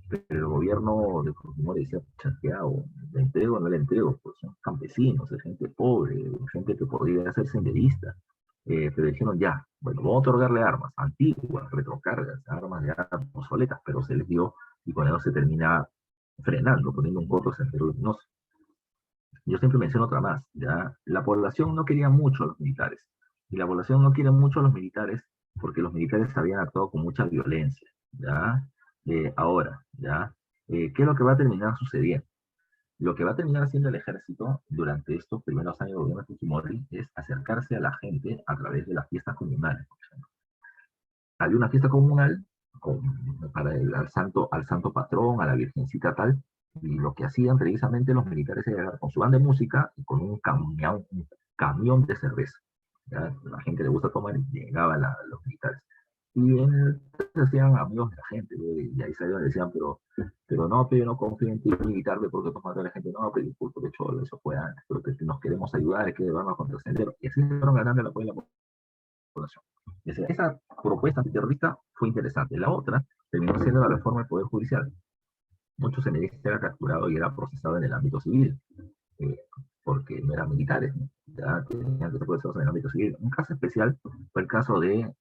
Pero el gobierno de Fujimori decía, ¿qué hago? ¿Le entrego o no le entrego? Pues son campesinos, es gente pobre, gente que podría ser senderista. Pero dijeron, ya, bueno, vamos a otorgarle armas antiguas, retrocargas, armas ya obsoletas, pero se les dio y con eso se termina frenando, poniendo un corto sendero luminoso. Yo siempre menciono otra más, ¿ya? La población no quería mucho a los militares, y la población no quiere mucho a los militares porque los militares habían actuado con mucha violencia, ¿ya? Ahora, ¿ya? ¿Qué es lo que va a terminar sucediendo? Lo que va a terminar haciendo el ejército durante estos primeros años de gobierno de Fujimori es acercarse a la gente a través de las fiestas comunales, por ejemplo. Había una fiesta comunal con, para al santo patrón, a la virgencita tal, y lo que hacían precisamente los militares era llegar con su banda de música y con un camión de cerveza. ¿Ya? La gente le gusta tomar y llegaban los militares. Y se hacían amigos de la gente, y ahí salían y decían, pero no, pero yo no confío en ti militar, porque tomas a la gente, no, pero disculpe, de hecho, eso fue antes, pero que nos queremos ayudar, hay que llevarnos contra el sendero. Y así se fueron ganando el apoyo de la población. Esa propuesta antiterrorista fue interesante. La otra terminó siendo la reforma del Poder Judicial. Muchos senadores eran capturados y era procesado en el ámbito civil, eh, porque no eran militares, ¿no? Ya tenían que ser procesados en el ámbito civil. Un caso especial fue el caso de,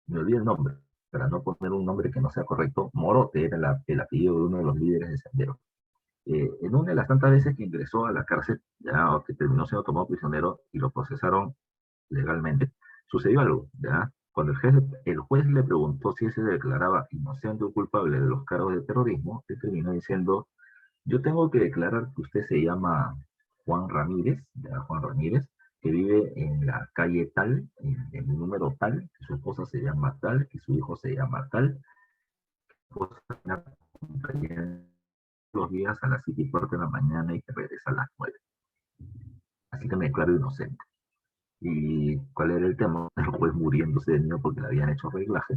me olvidé el nombre, para no poner un nombre que no sea correcto, Morote era el apellido de uno de los líderes de Sendero. En una de las tantas veces que ingresó a la cárcel, ya, o que terminó siendo tomado prisionero y lo procesaron legalmente, sucedió algo, ¿ya? Cuando el juez le preguntó si él se declaraba inocente o culpable de los cargos de terrorismo, él terminó diciendo, yo tengo que declarar que usted se llama Juan Ramírez, ¿ya? Juan Ramírez, que vive en la calle tal, en el número tal, que su esposa se llama tal, que su hijo se llama tal, los días a las 7:15 de la mañana y que regresa a las 9. Así que me declaro inocente. ¿Y cuál era el tema? El juez muriéndose de miedo porque le habían hecho reglaje,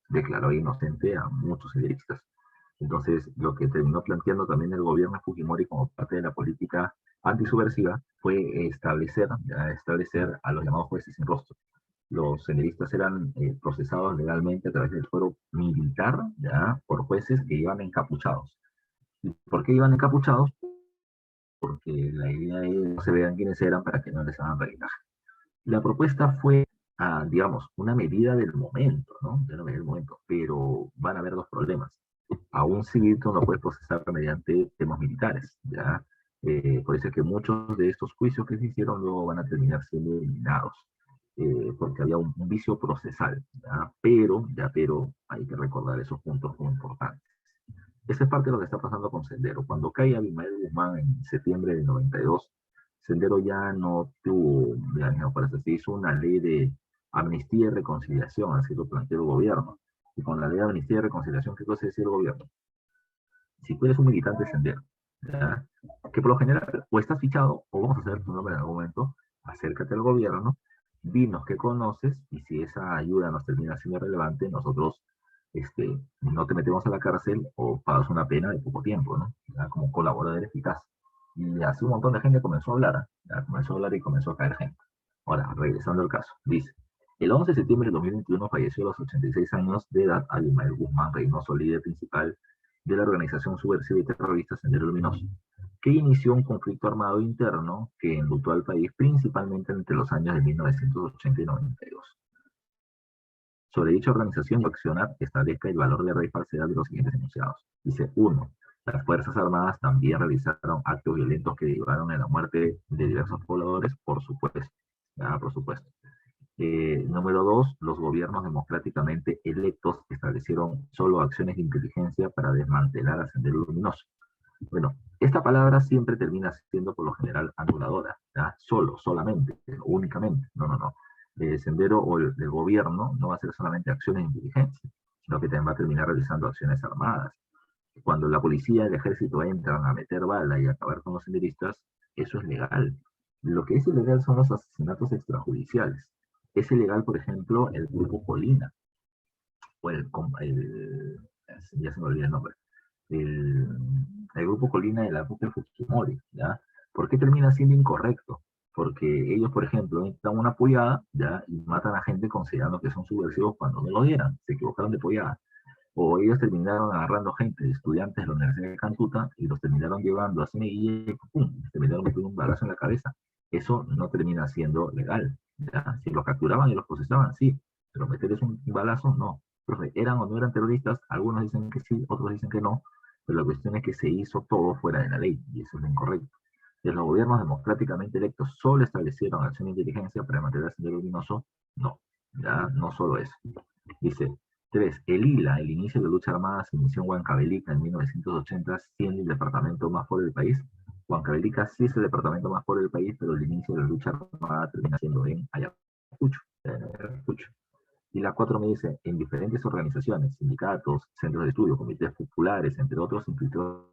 declaró inocente a muchos senderistas. Entonces, lo que terminó planteando también el gobierno de Fujimori como parte de la política antisubversiva fue establecer a los llamados jueces sin rostro. Los senderistas eran procesados legalmente a través del fuero militar, ya, por jueces que iban encapuchados. ¿Y por qué iban encapuchados? Porque la idea es que no se vean quiénes eran para que no les hagan reglaje. La propuesta fue, digamos, una medida del momento, ¿no? De una medida del momento, pero van a haber dos problemas. A un civil tú no puedes procesar mediante temas militares, ¿ya? Por eso es que muchos de estos juicios que se hicieron luego van a terminar siendo eliminados, porque había un vicio procesal, ¿ya? Pero hay que recordar esos puntos muy importantes. Esa es parte de lo que está pasando con Sendero. Cuando cae Abimael Guzmán en septiembre del 92, Sendero ya no tuvo, ya, para se hizo una ley de amnistía y reconciliación, así lo planteó el gobierno. Y con la ley de amnistía y reconciliación, ¿qué cosa decía el gobierno? Si tú eres un militante Sendero, ¿ya? Que por lo general o estás fichado o vamos a hacer tu nombre en algún momento, acércate al gobierno, dinos qué conoces y si esa ayuda nos termina siendo relevante, nosotros no te metemos a la cárcel o pagas una pena de poco tiempo, ¿no? ¿Ya? Como colaborador eficaz. Y así un montón de gente comenzó a hablar, ¿ya? Comenzó a hablar y comenzó a caer gente. Ahora, regresando al caso, dice, El 11 de septiembre de 2021 falleció a los 86 años de edad Abimael Guzmán Reynoso, líder principal de la organización subversiva y terrorista Sendero Luminoso, que inició un conflicto armado interno que enlutó al país principalmente entre los años de 1980 y 92. Sobre dicha organización y accionar establezca el valor de red y falsedad de los siguientes enunciados. Dice, 1. Las Fuerzas Armadas también realizaron actos violentos que derivaron en la muerte de diversos pobladores, por supuesto. Por supuesto. Número 2, los gobiernos democráticamente electos establecieron solo acciones de inteligencia para desmantelar a Sendero Luminoso. Bueno, esta palabra siempre termina siendo por lo general anuladora, ¿ya? Solo, solamente, únicamente. No, no, no. El Sendero o el gobierno no va a hacer solamente acciones de inteligencia, sino que también va a terminar realizando acciones armadas. Cuando la policía y el ejército entran a meter bala y a acabar con los senderistas, eso es legal. Lo que es ilegal son los asesinatos extrajudiciales. Es ilegal, por ejemplo, el grupo Colina, o ya se me olvidó el nombre, el, el grupo Colina de la época de Fujimori, ¿ya? ¿Por qué termina siendo incorrecto? Porque ellos, por ejemplo, dan una pollada, ¿ya? Y matan a gente considerando que son subversivos cuando no lo dieran, se equivocaron de pollada. O ellos terminaron agarrando gente, estudiantes de la Universidad de Cantuta, y los terminaron llevando a Cine y ¡pum! Terminaron metiendo un balazo en la cabeza. Eso no termina siendo legal, ¿ya? Si los capturaban y los procesaban, sí, pero meterles un balazo, no. Profe, ¿eran o no eran terroristas? Algunos dicen que sí, otros dicen que no, pero la cuestión es que se hizo todo fuera de la ley, y eso es lo incorrecto. Entonces, los gobiernos democráticamente electos solo establecieron acción de inteligencia para mantener al Sendero Luminoso, no, ya no solo eso. Dice, 3. El ILA, el inicio de la lucha armada, se inició en Huancavelica en 1980, siendo el departamento más pobre del país. Huancavelica sí es el departamento más pobre del país, pero el inicio de la lucha armada termina siendo en Ayacucho. Y la 4 me dice, en diferentes organizaciones, sindicatos, centros de estudio, comités populares, entre otros, infiltró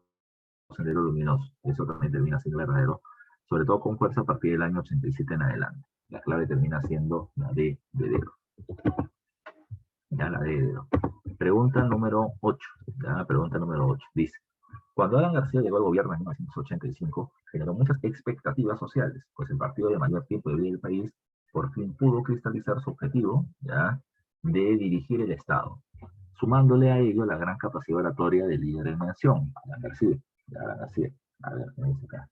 Sendero Luminoso. Eso también termina siendo verdadero, sobre todo con fuerza a partir del año 87 en adelante. La clave termina siendo la de dedo. Ya la de dedo. Pregunta número 8. Ya, pregunta número 8. Dice, cuando Alan García llegó al gobierno en 1985, generó muchas expectativas sociales, pues el partido de mayor tiempo de vida del país por fin pudo cristalizar su objetivo, ¿ya?, de dirigir el Estado, sumándole a ello la gran capacidad oratoria del líder de nación, Alan García. Ya, Alan García. A ver, ¿qué dice acá?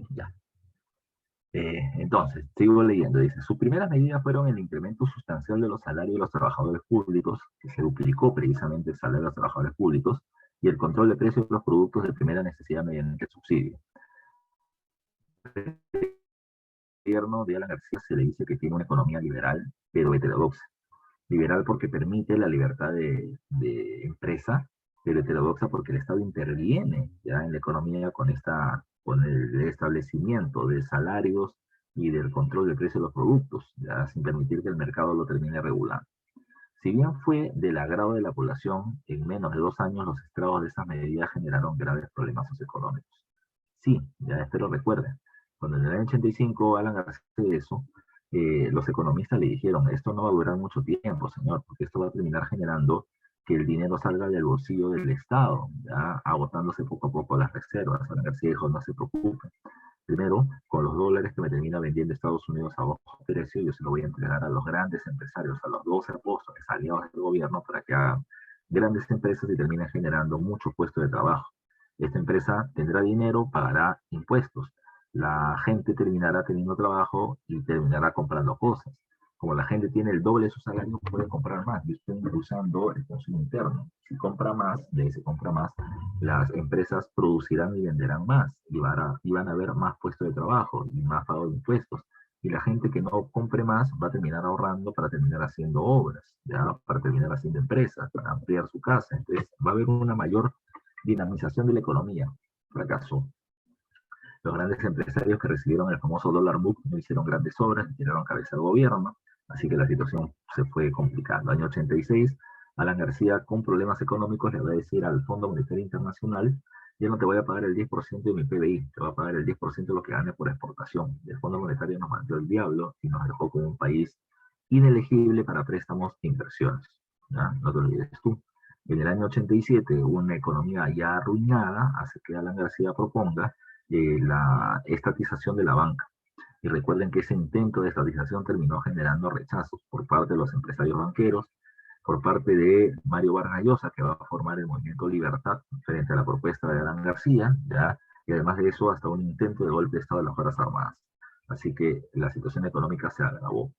Ya. Entonces, sigo leyendo, dice, sus primeras medidas fueron el incremento sustancial de los salarios de los trabajadores públicos, que se duplicó precisamente el salario de los trabajadores públicos, y el control de precios de los productos de primera necesidad mediante el subsidio. El gobierno de Alan García se le dice que tiene una economía liberal, pero heterodoxa. Liberal porque permite la libertad de empresa, pero heterodoxa porque el Estado interviene ya en la economía con el establecimiento de salarios y del control del precio de los productos, ya sin permitir que el mercado lo termine regulando. Si bien fue del agrado de la población, en menos de 2 años los estragos de esas medidas generaron graves problemas socioeconómicos. Sí, ya espero recuerden, cuando en el año 85 Alan García de eso, los economistas le dijeron, esto no va a durar mucho tiempo, señor, porque esto va a terminar generando que el dinero salga del bolsillo del Estado, ya agotándose poco a poco las reservas. Alan García dijo, no se preocupe. Primero, con los dólares que me termina vendiendo Estados Unidos a bajo precio, yo se lo voy a entregar a los grandes empresarios, a los 12 apóstoles aliados del gobierno, para que hagan grandes empresas y terminen generando muchos puestos de trabajo. Esta empresa tendrá dinero, pagará impuestos. La gente terminará teniendo trabajo y terminará comprando cosas. Como la gente tiene el doble de su salario, puede comprar más. Y estoy impulsando el consumo interno. Si compra más, se compra más, las empresas producirán y venderán más. Y van a haber más puestos de trabajo y más pago de impuestos. Y la gente que no compre más va a terminar ahorrando para terminar haciendo obras, ¿ya? Para terminar haciendo empresas, para ampliar su casa. Entonces va a haber una mayor dinamización de la economía. Fracasó. Los grandes empresarios que recibieron el famoso dólar book no hicieron grandes obras, ni tiraron cabeza al gobierno, así que la situación se fue complicando. Año 86, Alan García, con problemas económicos, le va a decir al Fondo Monetario Internacional ya no te voy a pagar el 10% de mi PBI, te voy a pagar el 10% de lo que gane por exportación. Y el Fondo Monetario nos mandó el diablo y nos dejó como un país inelegible para préstamos e inversiones. ¿Ya? No te olvides tú. En el año 87, una economía ya arruinada hace que Alan García proponga la estatización de la banca. Y recuerden que ese intento de estatización terminó generando rechazos por parte de los empresarios banqueros, por parte de Mario Vargas Llosa, que va a formar el Movimiento Libertad frente a la propuesta de Alan García, ¿ya? Y además de eso, hasta un intento de golpe de Estado de las Fuerzas Armadas. Así que la situación económica se agravó.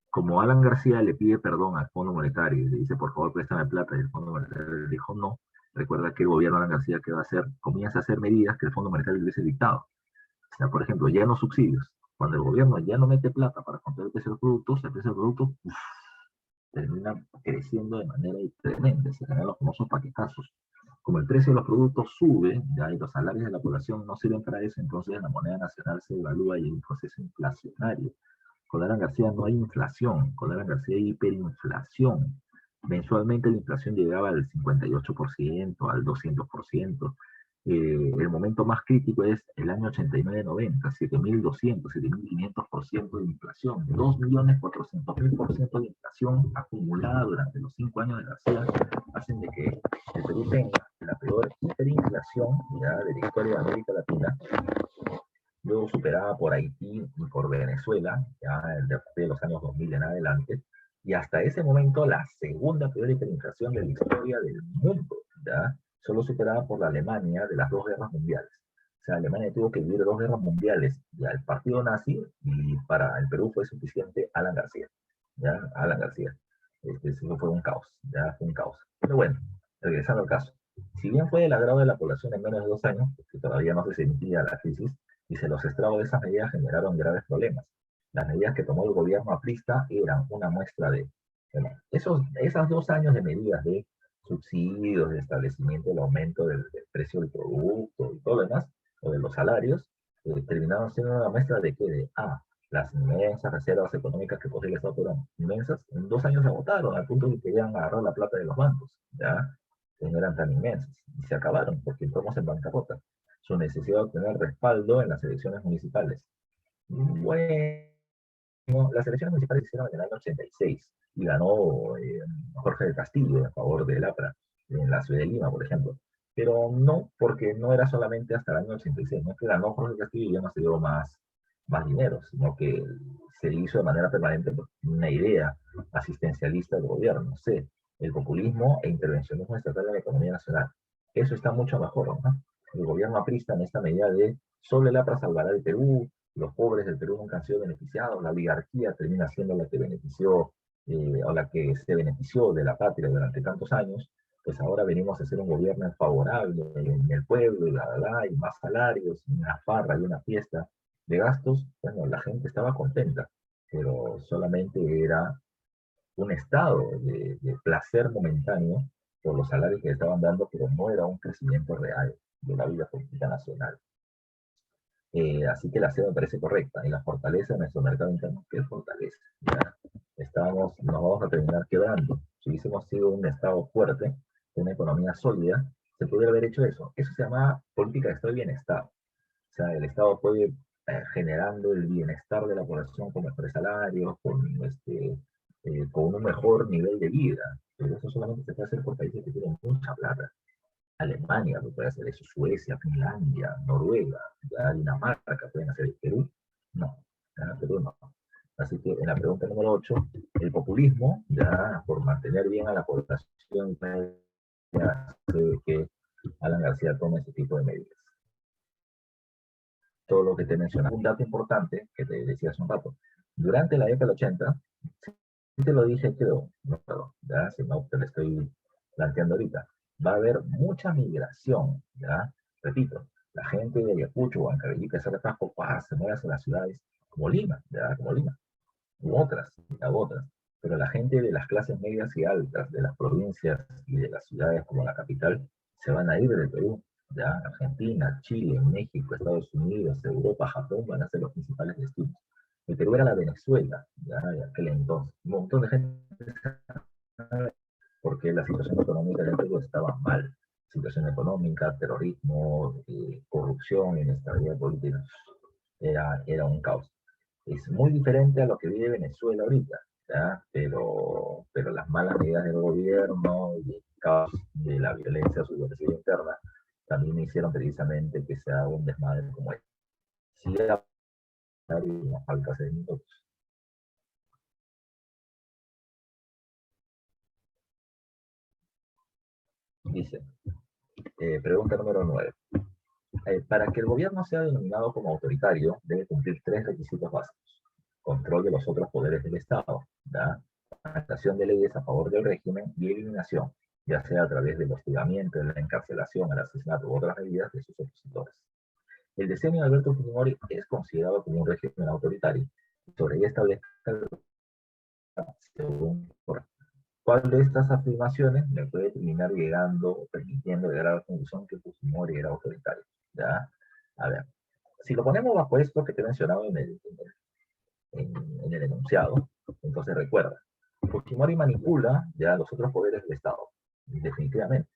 Como Alan García le pide perdón al Fondo Monetario y le dice, por favor, préstame plata, y el Fondo Monetario le dijo no, recuerda que el gobierno de Alan García que va a hacer, comienza a hacer medidas que el Fondo Monetario le hubiese dictado. O sea, por ejemplo, ya no subsidios. Cuando el gobierno ya no mete plata para comprar el precio de los productos, el precio del producto termina creciendo de manera tremenda, se generan los famosos paquetazos. Como el precio de los productos sube, ya, y los salarios de la población no sirven para eso, entonces la moneda nacional se devalúa y hay un proceso inflacionario. Con Alan García no hay inflación, con Alan García hay hiperinflación. Mensualmente la inflación llegaba al 58%, al 200%. El momento más crítico es el año 89-90, 7.200, 7.500% de inflación, 2.400.000% de inflación acumulada durante los 5 años de García, hacen de que el Perú tenga la peor hiperinflación ya, de la historia de América Latina, luego superada por Haití y por Venezuela, ya de los años 2000 en adelante, y hasta ese momento la segunda peor hiperinflación de la historia del mundo, ¿ya? Solo superada por la Alemania de las dos guerras mundiales. O sea, Alemania tuvo que vivir dos guerras mundiales, ya el partido nazi, y para el Perú fue suficiente Alan García, ¿ya? Alan García. Eso fue un caos, ya fue un caos. Pero bueno, regresando al caso. Si bien fue del agrado de la población en menos de 2 años, que todavía no se sentía la crisis, y se los estragos de esas medidas generaron graves problemas. Las medidas que tomó el gobierno aprista eran una muestra de, bueno, esas 2 años de medidas de subsidios, de establecimiento del aumento del precio del producto y todo lo demás, o de los salarios, terminaron siendo una muestra de que las inmensas reservas económicas que posee el Estado eran inmensas, en 2 años se agotaron, al punto de que querían agarrar la plata de los bancos, ¿ya? Que no eran tan inmensas, y se acabaron, porque entramos en bancarrota. Su necesidad de obtener respaldo en las elecciones municipales. Bueno, las elecciones municipales se hicieron en el año 86 y ganó Jorge del Castillo a favor del APRA en la ciudad de Lima, por ejemplo. Pero no, porque no era solamente hasta el año 86, no es que ganó Jorge del Castillo y ya no se dio más dinero, sino que se hizo de manera permanente una idea asistencialista del gobierno, no sé, el populismo e intervencionismo estatal en la economía nacional. Eso está mucho mejor, ¿no? El gobierno aprista en esta medida de solo el APRA salvará el Perú, los pobres del Perú nunca han sido beneficiados, la oligarquía termina siendo la que benefició o la que se benefició de la patria durante tantos años, pues ahora venimos a hacer un gobierno favorable en el pueblo, y más salarios, y una farra y una fiesta de gastos. Bueno, la gente estaba contenta, pero solamente era un estado de placer momentáneo por los salarios que estaban dando, pero no era un crecimiento real de la vida política nacional. Así que la SEO me parece correcta. Y la fortaleza de nuestro mercado interno, ¿qué fortaleza? ¿Ya? Nos vamos a terminar quebrando. Si hubiésemos sido un Estado fuerte, una economía sólida, se pudiera haber hecho eso. Eso se llama política de Estado y bienestar. O sea, el Estado puede generando el bienestar de la población con mejores salarios, con un mejor nivel de vida. Pero eso solamente se puede hacer por países que tienen mucha plata. Alemania lo puede hacer eso, Suecia, Finlandia, Noruega, ya Dinamarca pueden hacer el Perú. No, ya, Perú no. Así que en la pregunta número 8, el populismo, ya por mantener bien a la población, ya hace que Alan García tome ese tipo de medidas. Todo lo que te mencionaba. Un dato importante que te decía hace un rato. Durante la década del 80, si te lo dije, creo, no, ya, si no te lo estoy planteando ahorita, va a haber mucha migración, ¿ya? Repito, la gente de Ayacucho, Huancavelica, ese refresco, se mueve hacia las ciudades como Lima, ¿ya? Como Lima, u otras. Pero la gente de las clases medias y altas, de las provincias y de las ciudades como la capital, se van a ir del Perú, ¿ya? Argentina, Chile, México, Estados Unidos, Europa, Japón van a ser los principales destinos. El Perú era la Venezuela, ¿ya? De aquel entonces. Un montón de gente porque la situación económica del Perú estaba mal. situación económica, terrorismo, corrupción, inestabilidad política. Era un caos. Es muy diferente a lo que vive Venezuela ahorita, ¿ya? Pero las malas medidas del gobierno y el caos de la violencia subversiva interna también hicieron precisamente que sea un desmadre como este. Sí, nos falta 6 minutos. Dice, pregunta número 9. Para que el gobierno sea denominado como autoritario, debe cumplir 3 requisitos básicos. Control de los otros poderes del Estado, ¿ya? Adaptación de leyes a favor del régimen y eliminación, ya sea a través del hostigamiento, de la encarcelación, el asesinato u otras medidas de sus opositores. El diseño de Alberto Fujimori es considerado como un régimen autoritario. Sobre ella establece según cuál de estas afirmaciones me puede terminar llegando o permitiendo llegar a la conclusión que Fujimori era autoritario. ¿Ya? A ver, si lo ponemos bajo esto que te he mencionado en el enunciado, entonces recuerda, Fujimori manipula ya los otros poderes del Estado, definitivamente.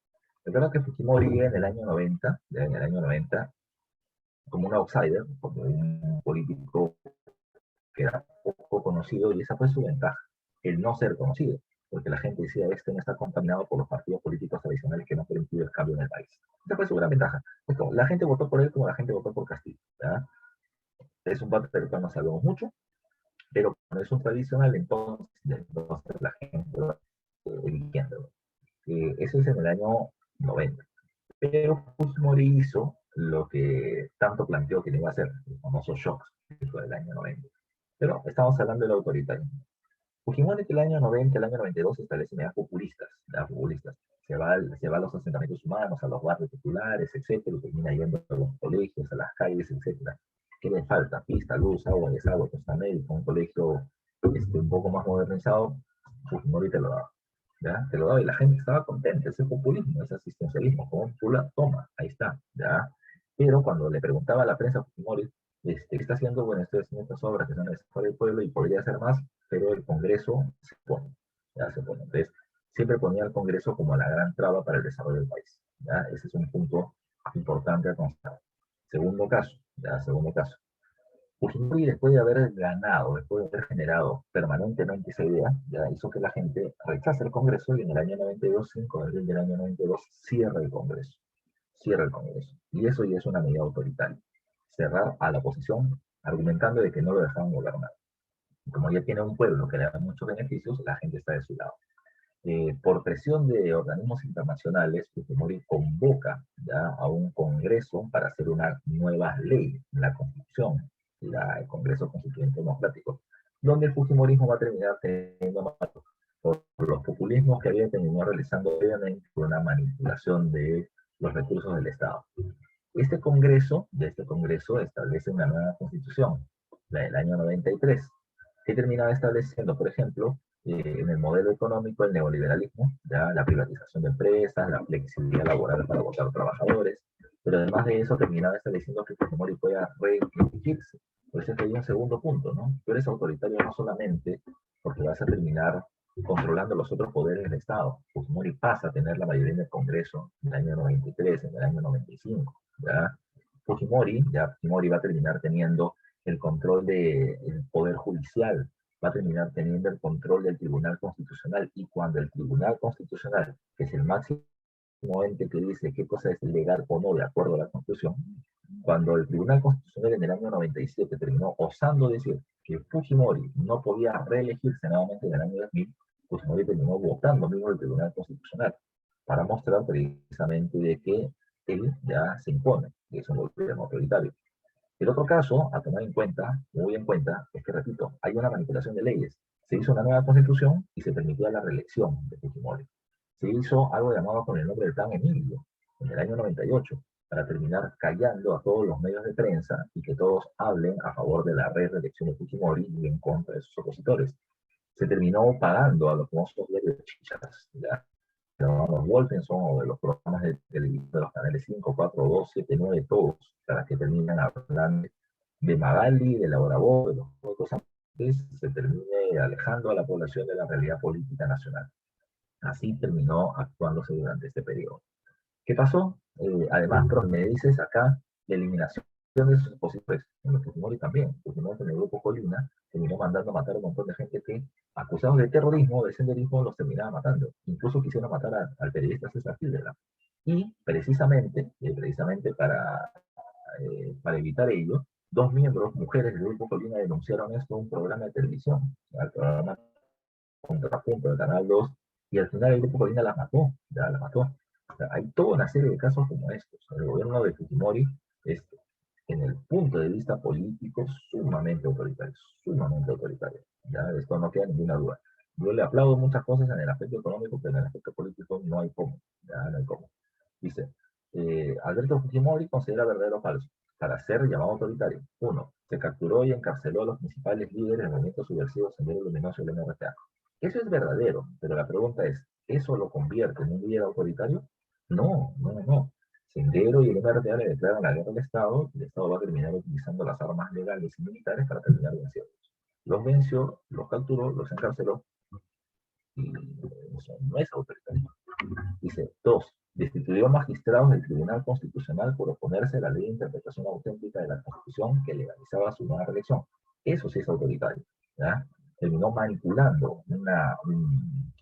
Recuerda que Fujimori en el año 90, ya en el año 90, como un outsider, como un político que era poco conocido, y esa fue su ventaja, el no ser conocido, porque la gente decía, este no está contaminado por los partidos políticos tradicionales que no permiten el cambio en el país. Esa fue su gran ventaja. Es como, la gente votó por él como la gente votó por Castillo. ¿Ya? Es un papel del cual no sabemos mucho, pero cuando es un tradicional, entonces la gente va eligiendo. Eso es en el año 90. Pero Fujimori hizo lo que tanto planteó que no iba a hacer, el famoso shock, que fue el año 90. Pero estamos hablando del autoritarismo. Fujimori entre el año 90 y el año 92 establece medidas populistas, ¿ya? Populistas. Se va a los asentamientos humanos, a los barrios populares, etcétera, y termina yendo a los colegios, a las calles, etcétera. ¿Qué le falta? Pista, luz, agua, desagüe, costa médica, un colegio un poco más modernizado, Fujimori te lo daba. ¿Ya? Te lo daba y la gente estaba contenta. Ese populismo, ese asistencialismo, como un pula, toma, ahí está. ¿Ya? Pero cuando le preguntaba a la prensa a Fujimori, ¿qué está haciendo? Bueno, estoy haciendo estas obras que son necesarias para el pueblo y podría hacer más, pero el Congreso se pone. ¿Ya? Se pone. Entonces, siempre ponía al Congreso como la gran traba para el desarrollo del país. ¿Ya? Ese es un punto importante a considerar. Segundo caso, ¿ya? Segundo caso. Fujimori, después de haber ganado, después de haber generado permanentemente esa idea, ya hizo que la gente rechace el Congreso y en el año 92, 5 de abril del año 92, cierra el Congreso. Cierra el Congreso. Y eso ya es una medida autoritaria. Cerrar a la oposición argumentando de que no lo dejaban gobernar. Y como ya tiene un pueblo que le da muchos beneficios, la gente está de su lado. Por presión de organismos internacionales, Fujimori convoca ya a un congreso para hacer una nueva ley, la Constitución, el Congreso Constituyente Democrático, donde el Fujimorismo va a terminar teniendo más por los populismos que había terminado realizando previamente por una manipulación de los recursos del Estado. De este congreso establece una nueva constitución, la del año 93, que terminaba estableciendo, por ejemplo, en el modelo económico el neoliberalismo, ya la privatización de empresas, la flexibilidad laboral para votar trabajadores, pero además de eso terminaba estableciendo que Fujimori pueda reelegirse. Por eso es que hay un segundo punto, ¿no? Tú eres autoritario no solamente porque vas a terminar controlando los otros poderes del Estado. Fujimori pasa a tener la mayoría en el Congreso en el año 93, en el año 95, ¿ya? Fujimori va a terminar teniendo el control del Poder Judicial, va a terminar teniendo el control del Tribunal Constitucional, y cuando el Tribunal Constitucional, que es el máximo ente que dice qué cosa es legal o no de acuerdo a la Constitución, cuando el Tribunal Constitucional en el año 97 terminó osando decir que Fujimori no podía reelegirse nuevamente en el año 2000, Fujimori terminó votando mismo el Tribunal Constitucional para mostrar precisamente de que él ya se impone, que es un gobierno autoritario. El otro caso a tomar en cuenta, muy en cuenta, es que, repito, hay una manipulación de leyes. Se hizo una nueva constitución y se permitía la reelección de Fujimori. Se hizo algo llamado con el nombre del Plan Emilio, en el año 98, para terminar callando a todos los medios de prensa y que todos hablen a favor de la reelección de Fujimori y en contra de sus opositores. Se terminó pagando a los famosos diarios chichas, ¿ya? Los Wolfenson o de los programas de televisión de los canales 5, 4, 2, 7, 9, todos, para que terminan hablando de Magali, de Laura Bo, de los otros antes, se termine alejando a la población de la realidad política nacional. Así terminó actuándose durante este periodo. ¿Qué pasó? Además, pero me dices acá la eliminación de sus opositores, en los Fujimori también. Fujimori en el grupo Colina terminó mandando a matar a un montón de gente que, acusados de terrorismo, de senderismo, los terminaba matando. Incluso quisieron matar al periodista César Hildebrand. Y precisamente para evitar ello, dos miembros, mujeres del grupo Colina, denunciaron esto en un programa de televisión, al programa Contrapunto del Canal 2, y al final el grupo Colina las mató, ya las mató. O sea, hay toda una serie de casos como estos. El gobierno de Fujimori es, en el punto de vista político, sumamente autoritario, sumamente autoritario. Ya, de esto no queda ninguna duda. Yo le aplaudo muchas cosas en el aspecto económico, pero en el aspecto político no hay cómo. Ya, no hay cómo. Dice, Alberto Fujimori considera verdadero o falso. Para ser llamado autoritario, uno, se capturó y encarceló a los principales líderes del movimiento subversivo Sendero Luminoso y el MRTA. Eso es verdadero, pero la pregunta es, ¿eso lo convierte en un líder autoritario? No, no, no. Sendero y el MRTA le declaran la guerra al Estado y el Estado va a terminar utilizando las armas legales y militares para terminar venciéndolos. Los venció, los capturó, los encarceló y eso no es autoritario. Dice, dos, destituyó magistrados del Tribunal Constitucional por oponerse a la ley de interpretación auténtica de la Constitución que legalizaba su nueva reelección. Eso sí es autoritario. ¿Ya? Terminó manipulando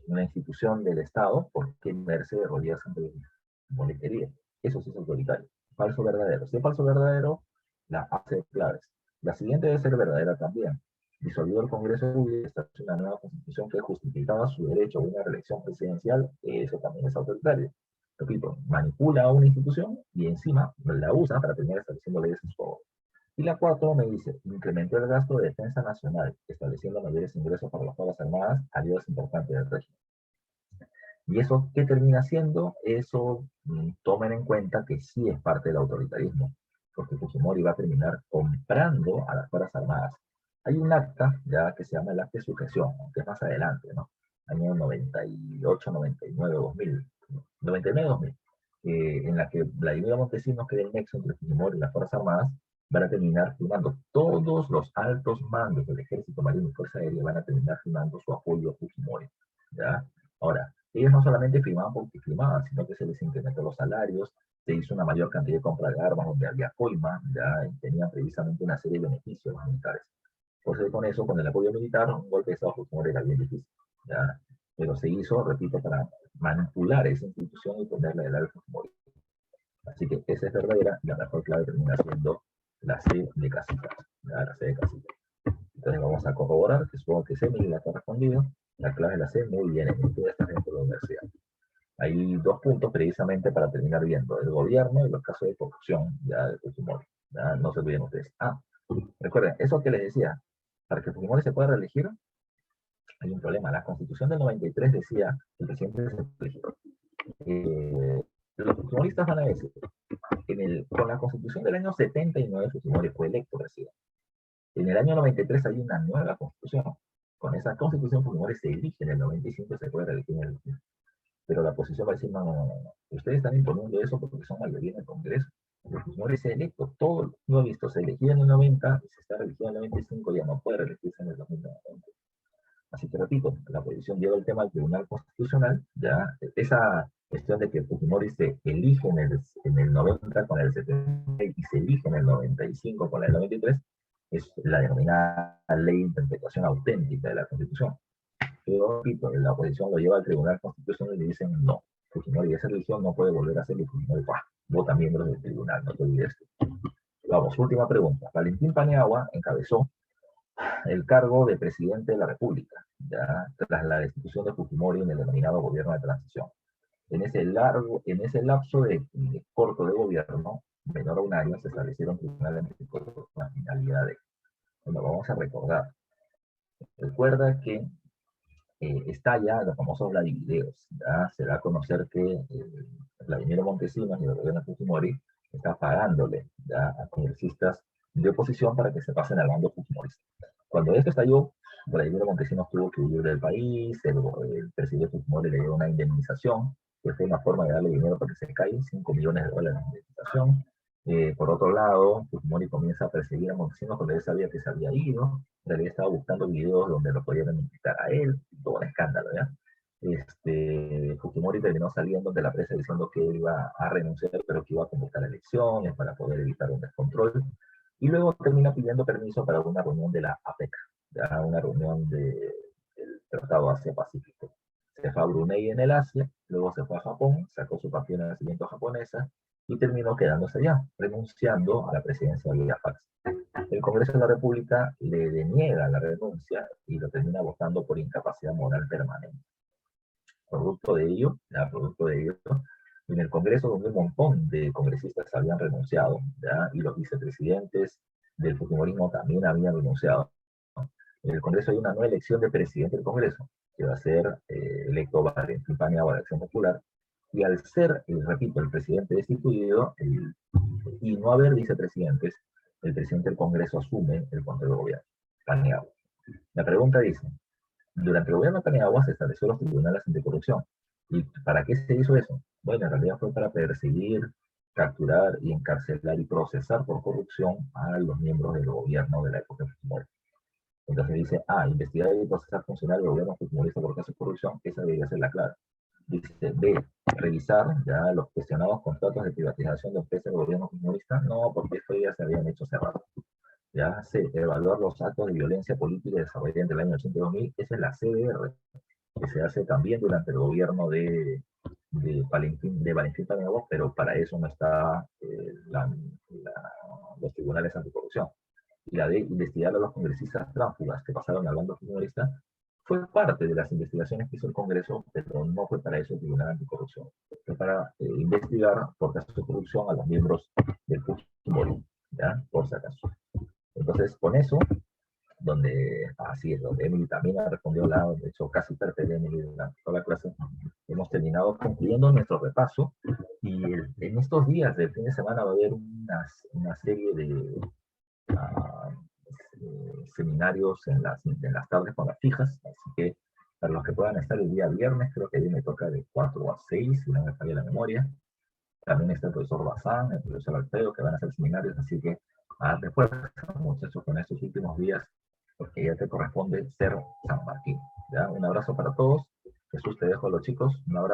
una institución del Estado por verse de rodillas ante boletería. Eso sí es autoritario. Falso verdadero. Si es falso verdadero, la hace claves. La siguiente debe ser verdadera también. Disolvió el Congreso y estableció una nueva constitución que justificaba su derecho a una reelección presidencial. Eso también es autoritario. Repito, manipula a una institución y encima la usa para terminar estableciendo leyes en su favor. Y la cuatro me dice, incrementó el gasto de defensa nacional, estableciendo mayores ingresos para las Fuerzas Armadas, aliados importantes del régimen. ¿Y eso qué termina siendo? Eso tomen en cuenta que sí es parte del autoritarismo, porque Fujimori va a terminar comprando a las Fuerzas Armadas. Hay un acta ya que se llama el acta de sujeción, que es más adelante, ¿no? Año 98, 99, 2000, 99, 2000, en la que Vladimir Montesinos, que es el nexo entre Fujimori y las Fuerzas Armadas, van a terminar firmando todos los altos mandos del Ejército Marino y Fuerza Aérea, van a terminar firmando su apoyo a Fujimori, ¿ya? Ahora, ellos no solamente firmaban porque firmaban, sino que se les incrementó los salarios, se hizo una mayor cantidad de compra de armas donde había coima, ya tenían precisamente una serie de beneficios militares. Entonces, con eso, con el apoyo militar, un golpe de Estado Fujimori era bien difícil, ¿ya? Pero se hizo, repito, para manipular esa institución y ponerla del lado de Fujimori. Así que esa es verdadera y la mejor clave termina siendo la C de Casitas, ¿ya? La C de Casitas. Entonces vamos a corroborar, que supongo que C me la ha respondido, la clave de la C, muy bien, en toda esta gente de la universidad. Hay dos puntos precisamente para terminar viendo, el gobierno y los casos de corrupción, ya de Fujimori. Ya, no se olviden ustedes. Recuerden, eso que les decía, para que Fujimori se pueda reelegir, hay un problema. La Constitución del 93 decía que el presidente se elegir. Los fujimoristas van a decir, con la Constitución del año 79 Fujimori fue electo presidente. En el año 93 hay una nueva Constitución. Con esa Constitución Fujimori se elige en el 95 y se puede reelegir en el 2000. Pero la oposición va a decir, no, no, no, no. Ustedes están imponiendo eso porque son mayoría en el Congreso. El Fujimori se electo, todo lo he visto, se elegía en el 90 y se está religiendo en el 95, ya no puede reelegirse en el 2090. Así que repito, la oposición lleva el tema al Tribunal Constitucional, ya esa cuestión de que Fujimori se elige en el 90 con el 70 y se elige en el 95 con el 93, es la denominada ley de interpretación auténtica de la Constitución. Pero repito, la oposición lo lleva al Tribunal Constitucional y le dicen no, Fujimori esa religión no puede volver a ser y Fujimori vota miembros del tribunal, no te olvides. Vamos, última pregunta. Valentín Paniagua encabezó el cargo de presidente de la República, ya tras la destitución de Fujimori en el denominado gobierno de transición. En ese lapso de corto de gobierno, menor a un año, se establecieron tribunales con la finalidad de, bueno, vamos a recordar. Recuerda que estalla los famosos Vladivideos, ¿ya? Se da a conocer que Vladimir Montesinos y el gobierno de Fujimori está pagándole, ¿ya?, a congresistas de oposición para que se pasen al bando fujimorista. Cuando esto estalló, Vladimir Montesinos tuvo que huir del país, el presidente Fujimori le dio una indemnización, que fue una forma de darle dinero para que se caiga, $5 millones de indemnización. Por otro lado, Fujimori comienza a perseguir a Montesinos cuando él sabía que se había ido, en realidad estaba buscando videos donde lo podían invitar a él, todo un escándalo, ¿ya? Fujimori terminó saliendo de la prensa diciendo que iba a renunciar, pero que iba a convocar elecciones para poder evitar un descontrol. Y luego termina pidiendo permiso para una reunión de la APEC, ya una reunión del Tratado Asia-Pacífico. Se fue a Brunei en el Asia, luego se fue a Japón, sacó su partida de nacimiento japonesa y terminó quedándose allá, renunciando a la presidencia vía fax. El Congreso de la República le deniega la renuncia y lo termina votando por incapacidad moral permanente. Producto de ello, en el Congreso donde un montón de congresistas habían renunciado, ¿ya? Y los vicepresidentes del Fujimorismo también habían renunciado. En el Congreso hay una nueva elección de presidente del Congreso, que va a ser electo Valentín Paniagua de Acción Popular, y al ser, repito, el presidente destituido y no haber vicepresidentes, el presidente del Congreso asume el control del gobierno, Paniagua. La pregunta dice, durante el gobierno de Paniagua se estableció los tribunales anticorrupción. ¿Y para qué se hizo eso? Bueno, en realidad fue para perseguir, capturar y encarcelar y procesar por corrupción a los miembros del gobierno de la época de Fujimori. Entonces dice, investigar y procesar funcionarios del gobierno fujimorista por casos de corrupción, esa debería ser la clave. Dice, B, revisar ya los cuestionados contratos de privatización de empresas del gobierno fujimorista, no, porque esto ya se habían hecho cerrados. Ya C, evaluar los actos de violencia política desarrollados entre el año 80 y 2000, esa es la CDR, que se hace también durante el gobierno de Valentín Paniagua, pero para eso no está los tribunales anticorrupción. Y la de investigar a los congresistas tránsfugas que pasaron al bando fujimorista fue parte de las investigaciones que hizo el Congreso, pero no fue para eso el Tribunal Anticorrupción. Fue para investigar por casos de corrupción a los miembros del Fujimori, ¿ya? Por si acaso. Entonces, con eso, así es, donde Emily también ha respondido, de hecho, casi perfecto de Emily durante toda la clase, hemos terminado concluyendo nuestro repaso, y en estos días del fin de semana va a haber una serie de seminarios en las tardes con las fijas, así que para los que puedan estar el día viernes, creo que a mí me toca de 4 a 6, si no me falla la memoria. También está el profesor Bazán, el profesor Alfredo, que van a hacer seminarios, así que a darle fuerza, muchachos, con estos últimos días, porque ya te corresponde ser San Martín. ¿Ya? Un abrazo para todos. Jesús, te dejo a los chicos. Un abrazo.